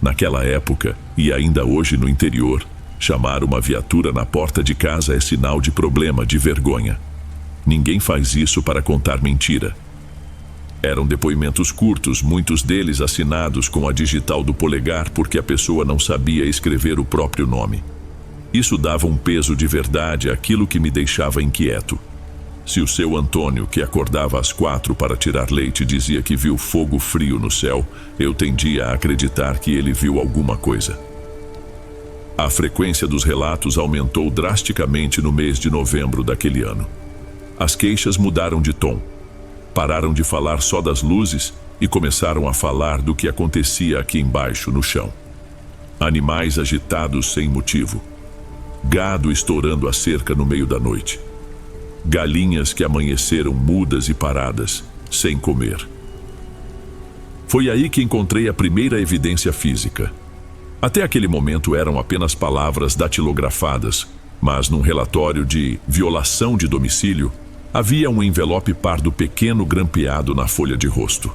Naquela época, e ainda hoje no interior, chamar uma viatura na porta de casa é sinal de problema, de vergonha. Ninguém faz isso para contar mentira. Eram depoimentos curtos, muitos deles assinados com a digital do polegar porque a pessoa não sabia escrever o próprio nome. Isso dava um peso de verdade àquilo que me deixava inquieto. Se o seu Antônio, que acordava às 4 para tirar leite, dizia que viu fogo frio no céu, eu tendia a acreditar que ele viu alguma coisa. A frequência dos relatos aumentou drasticamente no mês de novembro daquele ano. As queixas mudaram de tom. Pararam de falar só das luzes e começaram a falar do que acontecia aqui embaixo, no chão. Animais agitados sem motivo. Gado estourando a cerca no meio da noite. Galinhas que amanheceram mudas e paradas, sem comer. Foi aí que encontrei a primeira evidência física. Até aquele momento eram apenas palavras datilografadas, mas num relatório de violação de domicílio, havia um envelope pardo pequeno grampeado na folha de rosto.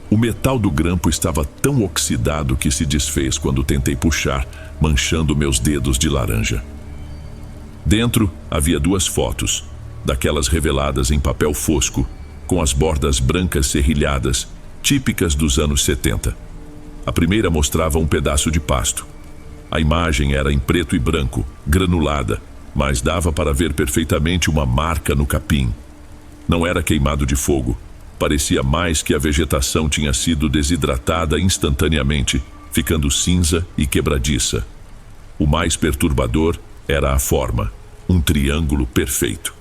O metal do grampo estava tão oxidado que se desfez quando tentei puxar, manchando meus dedos de laranja. Dentro havia 2 fotos, daquelas reveladas em papel fosco, com as bordas brancas serrilhadas, típicas dos anos 70. A primeira mostrava um pedaço de pasto. A imagem era em preto e branco, granulada, mas dava para ver perfeitamente uma marca no capim. Não era queimado de fogo. Parecia mais que a vegetação tinha sido desidratada instantaneamente, ficando cinza e quebradiça. O mais perturbador era a forma, um triângulo perfeito.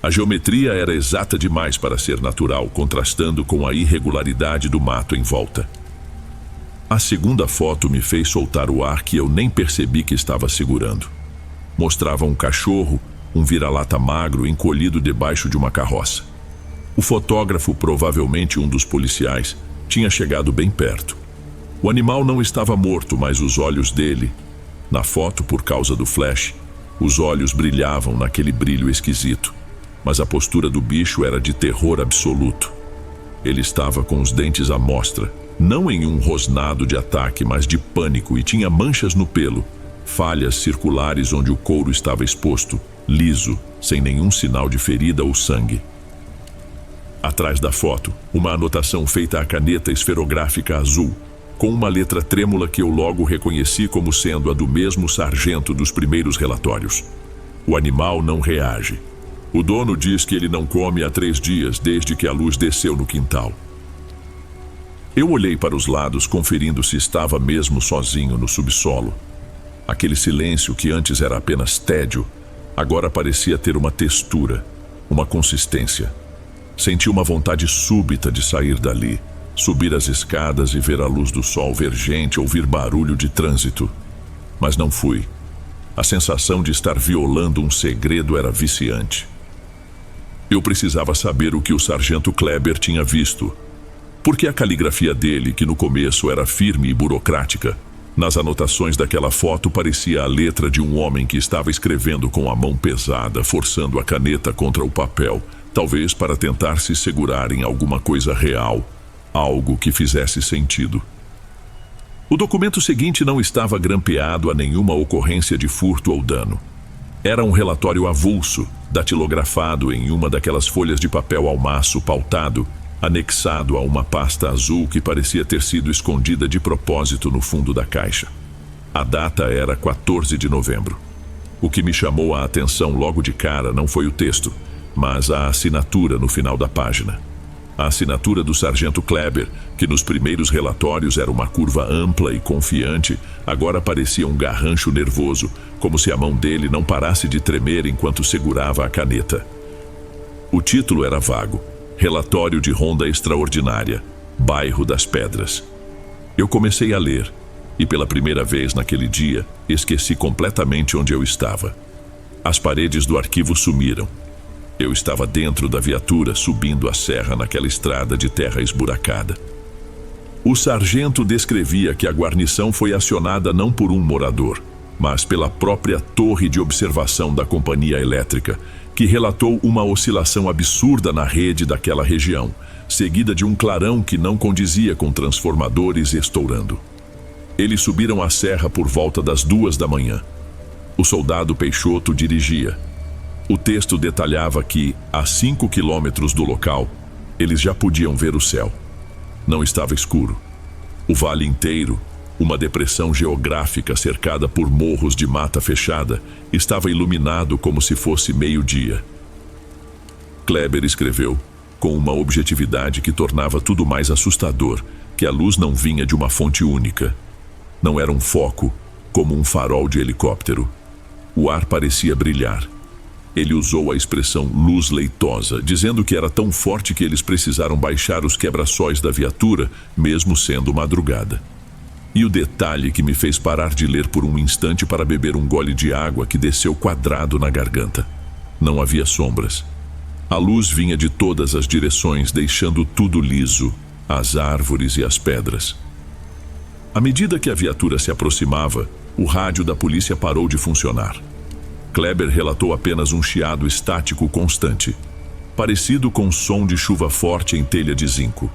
A geometria era exata demais para ser natural, contrastando com a irregularidade do mato em volta. A segunda foto me fez soltar o ar que eu nem percebi que estava segurando. Mostrava um cachorro, um vira-lata magro encolhido debaixo de uma carroça. O fotógrafo, provavelmente um dos policiais, tinha chegado bem perto. O animal não estava morto, mas os olhos dele, na foto por causa do flash, os olhos brilhavam naquele brilho esquisito. Mas a postura do bicho era de terror absoluto. Ele estava com os dentes à mostra, não em um rosnado de ataque, mas de pânico, e tinha manchas no pelo, falhas circulares onde o couro estava exposto, liso, sem nenhum sinal de ferida ou sangue. Atrás da foto, uma anotação feita à caneta esferográfica azul. com uma letra trêmula que eu logo reconheci como sendo a do mesmo sargento dos primeiros relatórios. O animal não reage. O dono diz que ele não come há 3 dias, desde que a luz desceu no quintal. Eu olhei para os lados, conferindo se estava mesmo sozinho no subsolo. Aquele silêncio que antes era apenas tédio, agora parecia ter uma textura, uma consistência. Senti uma vontade súbita de sair dali, subir as escadas e ver a luz do sol vergente, ouvir barulho de trânsito. Mas não fui. A sensação de estar violando um segredo era viciante. Eu precisava saber o que o sargento Kleber tinha visto. Porque a caligrafia dele, que no começo era firme e burocrática, nas anotações daquela foto parecia a letra de um homem que estava escrevendo com a mão pesada, forçando a caneta contra o papel, talvez para tentar se segurar em alguma coisa real, algo que fizesse sentido. O documento seguinte não estava grampeado a nenhuma ocorrência de furto ou dano. Era um relatório avulso, datilografado em uma daquelas folhas de papel ao maço pautado, anexado a uma pasta azul que parecia ter sido escondida de propósito no fundo da caixa. A data era 14 de novembro. O que me chamou a atenção logo de cara não foi o texto, mas a assinatura no final da página. A assinatura do sargento Kleber, que nos primeiros relatórios era uma curva ampla e confiante, agora parecia um garrancho nervoso, como se a mão dele não parasse de tremer enquanto segurava a caneta. O título era vago: Relatório de Ronda Extraordinária, Bairro das Pedras. Eu comecei a ler, e pela primeira vez naquele dia, esqueci completamente onde eu estava. As paredes do arquivo sumiram. Eu estava dentro da viatura, subindo a serra naquela estrada de terra esburacada. O sargento descrevia que a guarnição foi acionada não por um morador, mas pela própria torre de observação da companhia elétrica, que relatou uma oscilação absurda na rede daquela região, seguida de um clarão que não condizia com transformadores estourando. Eles subiram a serra por volta das 2 da manhã. O soldado Peixoto dirigia. O texto detalhava que, a 5 quilômetros do local, eles já podiam ver o céu. Não estava escuro. O vale inteiro, uma depressão geográfica cercada por morros de mata fechada, estava iluminado como se fosse meio-dia. Kleber escreveu, com uma objetividade que tornava tudo mais assustador, que a luz não vinha de uma fonte única. Não era um foco, como um farol de helicóptero. O ar parecia brilhar. Ele usou a expressão luz leitosa, dizendo que era tão forte que eles precisaram baixar os quebra-sóis da viatura, mesmo sendo madrugada. E o detalhe que me fez parar de ler por um instante para beber um gole de água que desceu quadrado na garganta. Não havia sombras. A luz vinha de todas as direções, deixando tudo liso, as árvores e as pedras. À medida que a viatura se aproximava, o rádio da polícia parou de funcionar. Kleber relatou apenas um chiado estático constante, parecido com som de chuva forte em telha de zinco.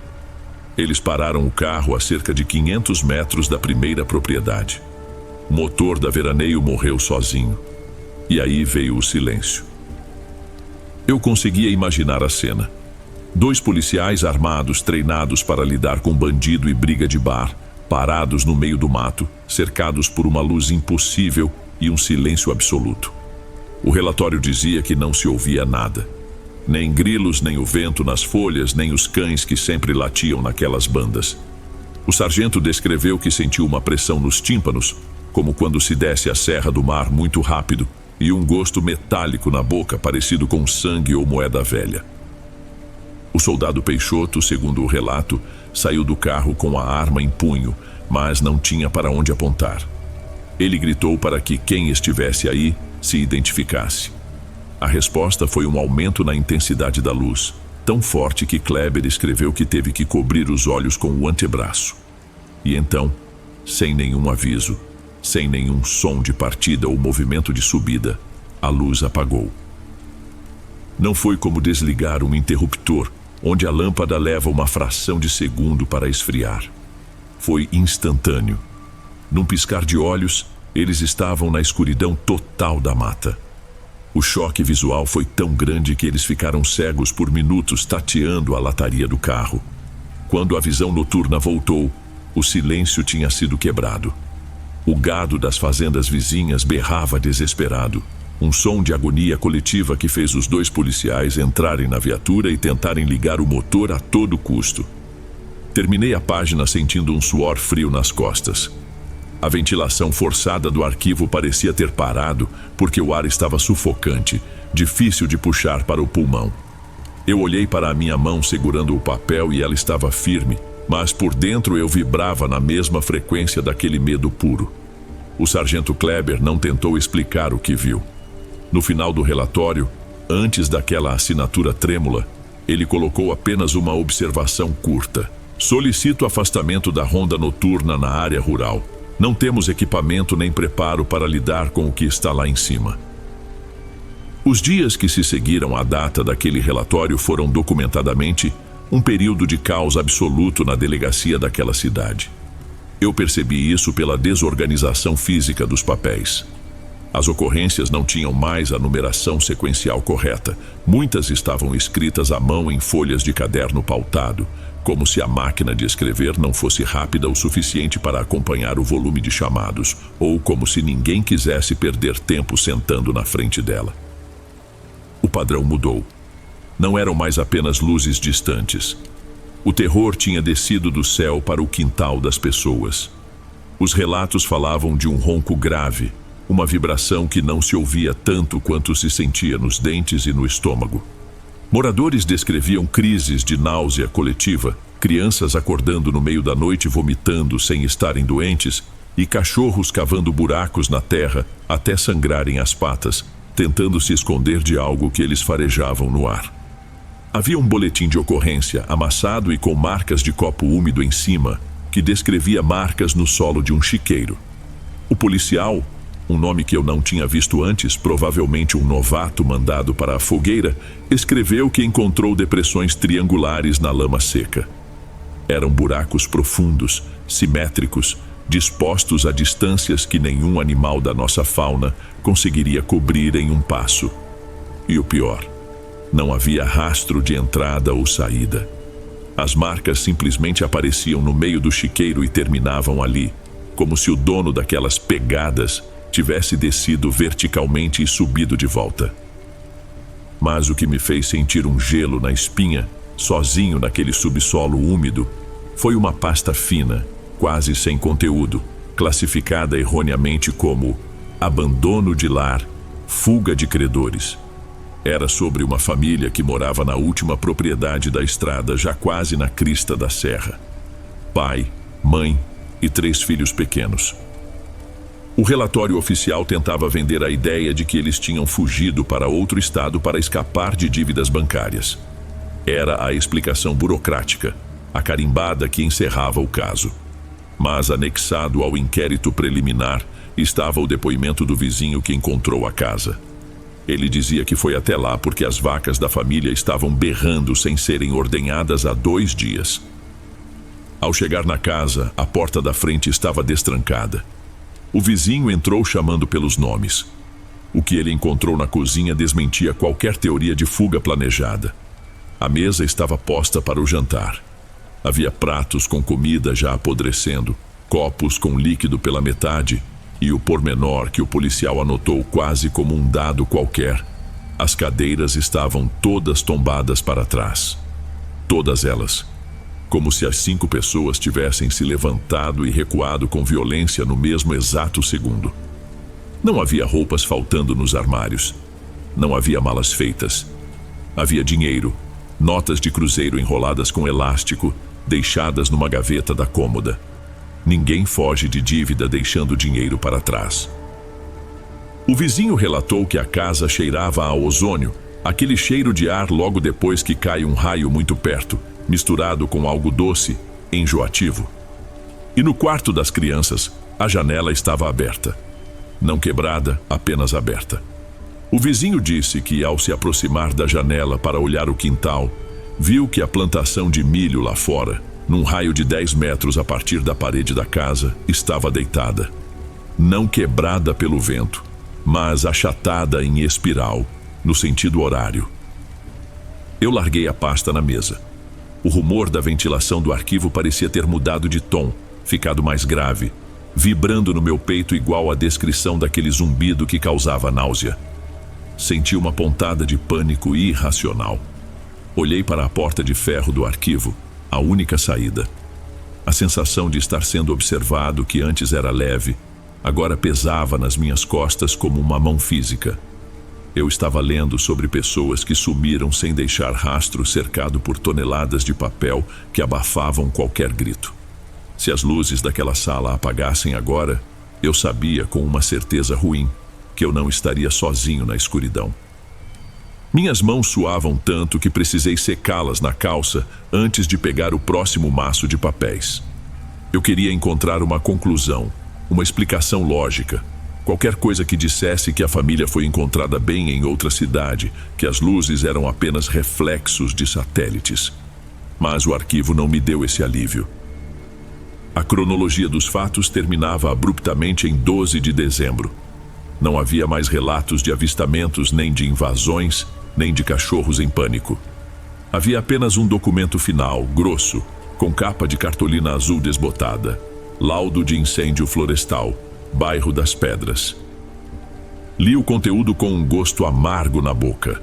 Eles pararam o carro a cerca de 500 metros da primeira propriedade. O motor da veraneio morreu sozinho. E aí veio o silêncio. Eu conseguia imaginar a cena. 2 policiais armados, treinados para lidar com bandido e briga de bar, parados no meio do mato, cercados por uma luz impossível e um silêncio absoluto. O relatório dizia que não se ouvia nada. Nem grilos, nem o vento nas folhas, nem os cães que sempre latiam naquelas bandas. O sargento descreveu que sentiu uma pressão nos tímpanos, como quando se desce a serra do mar muito rápido, e um gosto metálico na boca, parecido com sangue ou moeda velha. O soldado Peixoto, segundo o relato, saiu do carro com a arma em punho, mas não tinha para onde apontar. Ele gritou para que quem estivesse aí se identificasse. A resposta foi um aumento na intensidade da luz, tão forte que Kleber escreveu que teve que cobrir os olhos com o antebraço. E então, sem nenhum aviso, sem nenhum som de partida ou movimento de subida, a luz apagou. Não foi como desligar um interruptor, onde a lâmpada leva uma fração de segundo para esfriar. Foi instantâneo. Num piscar de olhos, eles estavam na escuridão total da mata. O choque visual foi tão grande que eles ficaram cegos por minutos tateando a lataria do carro. Quando a visão noturna voltou, O silêncio tinha sido quebrado. O gado das fazendas vizinhas berrava desesperado. Um som de agonia coletiva que fez os 2 policiais entrarem na viatura e tentarem ligar o motor a todo custo. Terminei a página sentindo um suor frio nas costas. A ventilação forçada do arquivo parecia ter parado porque o ar estava sufocante, difícil de puxar para o pulmão. Eu olhei para a minha mão segurando o papel e ela estava firme, mas por dentro eu vibrava na mesma frequência daquele medo puro. O sargento Kleber não tentou explicar o que viu. No final do relatório, antes daquela assinatura trêmula, ele colocou apenas uma observação curta. Solicito afastamento da ronda noturna na área rural. Não temos equipamento nem preparo para lidar com o que está lá em cima. Os dias que se seguiram à data daquele relatório foram documentadamente um período de caos absoluto na delegacia daquela cidade. Eu percebi isso pela desorganização física dos papéis. As ocorrências não tinham mais a numeração sequencial correta. Muitas estavam escritas à mão em folhas de caderno pautado, como se a máquina de escrever não fosse rápida o suficiente para acompanhar o volume de chamados, ou como se ninguém quisesse perder tempo sentando na frente dela. O padrão mudou. Não eram mais apenas luzes distantes. O terror tinha descido do céu para o quintal das pessoas. Os relatos falavam de um ronco grave, uma vibração que não se ouvia tanto quanto se sentia nos dentes e no estômago. Moradores descreviam crises de náusea coletiva, crianças acordando no meio da noite vomitando sem estarem doentes e cachorros cavando buracos na terra até sangrarem as patas, tentando se esconder de algo que eles farejavam no ar. Havia um boletim de ocorrência amassado e com marcas de copo úmido em cima, que descrevia marcas no solo de um chiqueiro. O policial, um nome que eu não tinha visto antes, provavelmente um novato mandado para a fogueira, escreveu que encontrou depressões triangulares na lama seca. Eram buracos profundos, simétricos, dispostos a distâncias que nenhum animal da nossa fauna conseguiria cobrir em um passo. E o pior, não havia rastro de entrada ou saída. As marcas simplesmente apareciam no meio do chiqueiro e terminavam ali, como se o dono daquelas pegadas tivesse descido verticalmente e subido de volta. Mas o que me fez sentir um gelo na espinha, sozinho naquele subsolo úmido, foi uma pasta fina, quase sem conteúdo, classificada erroneamente como abandono de lar, fuga de credores. Era sobre uma família que morava na última propriedade da estrada, já quase na crista da serra. Pai, mãe e 3 filhos pequenos. O relatório oficial tentava vender a ideia de que eles tinham fugido para outro estado para escapar de dívidas bancárias. Era a explicação burocrática, a carimbada que encerrava o caso. Mas anexado ao inquérito preliminar estava o depoimento do vizinho que encontrou a casa. Ele dizia que foi até lá porque as vacas da família estavam berrando sem serem ordenhadas há 2 dias. Ao chegar na casa, a porta da frente estava destrancada. O vizinho entrou chamando pelos nomes. O que ele encontrou na cozinha desmentia qualquer teoria de fuga planejada. A mesa estava posta para o jantar. Havia pratos com comida já apodrecendo, copos com líquido pela metade e o pormenor que o policial anotou quase como um dado qualquer. As cadeiras estavam todas tombadas para trás. Todas elas. Como se as 5 pessoas tivessem se levantado e recuado com violência no mesmo exato segundo. Não havia roupas faltando nos armários. Não havia malas feitas. Havia dinheiro, notas de cruzeiro enroladas com elástico, deixadas numa gaveta da cômoda. Ninguém foge de dívida deixando dinheiro para trás. O vizinho relatou que a casa cheirava a ozônio, aquele cheiro de ar logo depois que cai um raio muito perto, misturado com algo doce, enjoativo. E no quarto das crianças, a janela estava aberta. Não quebrada, apenas aberta. O vizinho disse que, ao se aproximar da janela para olhar o quintal, viu que a plantação de milho lá fora, num raio de 10 metros a partir da parede da casa, estava deitada. Não quebrada pelo vento, mas achatada em espiral, no sentido horário. Eu larguei a pasta na mesa. O rumor da ventilação do arquivo parecia ter mudado de tom, ficado mais grave, vibrando no meu peito igual à descrição daquele zumbido que causava náusea. Senti uma pontada de pânico irracional. Olhei para a porta de ferro do arquivo, a única saída. A sensação de estar sendo observado, que antes era leve, agora pesava nas minhas costas como uma mão física. Eu estava lendo sobre pessoas que sumiram sem deixar rastro, cercado por toneladas de papel que abafavam qualquer grito. Se as luzes daquela sala apagassem agora, eu sabia com uma certeza ruim que eu não estaria sozinho na escuridão. Minhas mãos suavam tanto que precisei secá-las na calça antes de pegar o próximo maço de papéis. Eu queria encontrar uma conclusão, uma explicação lógica, qualquer coisa que dissesse que a família foi encontrada bem em outra cidade, que as luzes eram apenas reflexos de satélites. Mas o arquivo não me deu esse alívio. A cronologia dos fatos terminava abruptamente em 12 de dezembro. Não havia mais relatos de avistamentos, nem de invasões, nem de cachorros em pânico. Havia apenas um documento final, grosso, com capa de cartolina azul desbotada. Laudo de incêndio florestal, bairro das Pedras. Li o conteúdo com um gosto amargo na boca.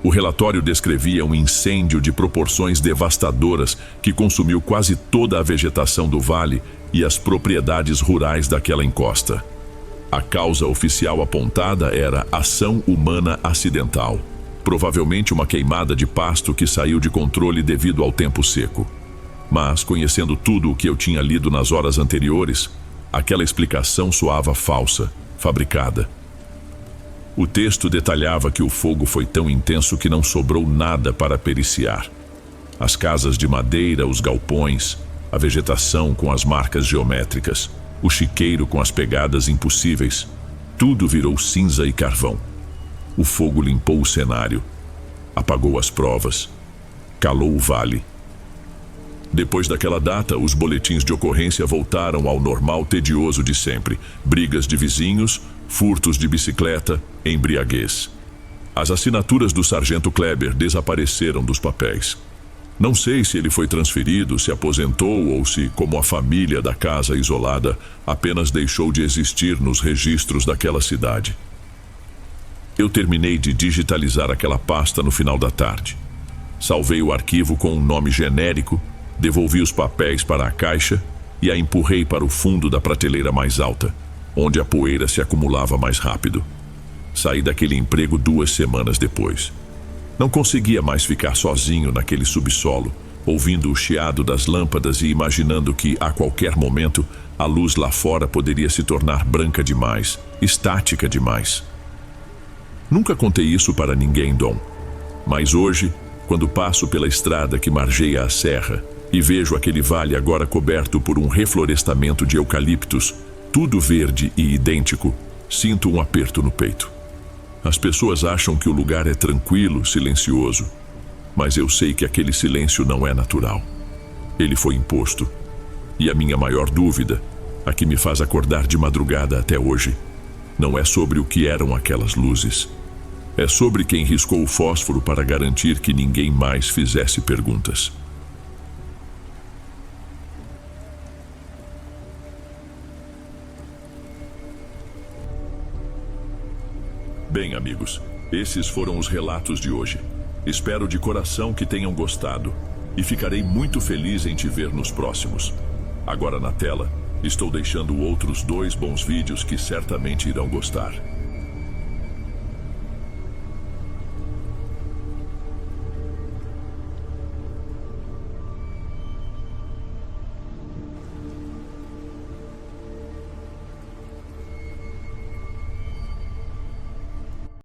O relatório descrevia um incêndio de proporções devastadoras que consumiu quase toda a vegetação do vale e as propriedades rurais daquela encosta. A causa oficial apontada era ação humana acidental, provavelmente uma queimada de pasto que saiu de controle devido ao tempo seco. Mas, conhecendo tudo o que eu tinha lido nas horas anteriores, aquela explicação soava falsa, fabricada. O texto detalhava que o fogo foi tão intenso que não sobrou nada para periciar. As casas de madeira, os galpões, a vegetação com as marcas geométricas, o chiqueiro com as pegadas impossíveis, tudo virou cinza e carvão. O fogo limpou o cenário, apagou as provas, calou o vale. Depois daquela data, os boletins de ocorrência voltaram ao normal tedioso de sempre: brigas de vizinhos, furtos de bicicleta, embriaguez. As assinaturas do sargento Kleber desapareceram dos papéis. Não sei se ele foi transferido, se aposentou ou se, como a família da casa isolada, apenas deixou de existir nos registros daquela cidade. Eu terminei de digitalizar aquela pasta no final da tarde. Salvei o arquivo com um nome genérico, devolvi os papéis para a caixa e a empurrei para o fundo da prateleira mais alta, onde a poeira se acumulava mais rápido. Saí daquele emprego 2 semanas depois. Não conseguia mais ficar sozinho naquele subsolo, ouvindo o chiado das lâmpadas e imaginando que, a qualquer momento, a luz lá fora poderia se tornar branca demais, estática demais. Nunca contei isso para ninguém, Dom. Mas hoje, quando passo pela estrada que margeia a serra e vejo aquele vale agora coberto por um reflorestamento de eucaliptos, tudo verde e idêntico, sinto um aperto no peito. As pessoas acham que o lugar é tranquilo, silencioso, mas eu sei que aquele silêncio não é natural. Ele foi imposto. E a minha maior dúvida, a que me faz acordar de madrugada até hoje, não é sobre o que eram aquelas luzes. É sobre quem riscou o fósforo para garantir que ninguém mais fizesse perguntas. Bem, amigos, esses foram os relatos de hoje. Espero de coração que tenham gostado e ficarei muito feliz em te ver nos próximos. Agora na tela, estou deixando outros 2 bons vídeos que certamente irão gostar.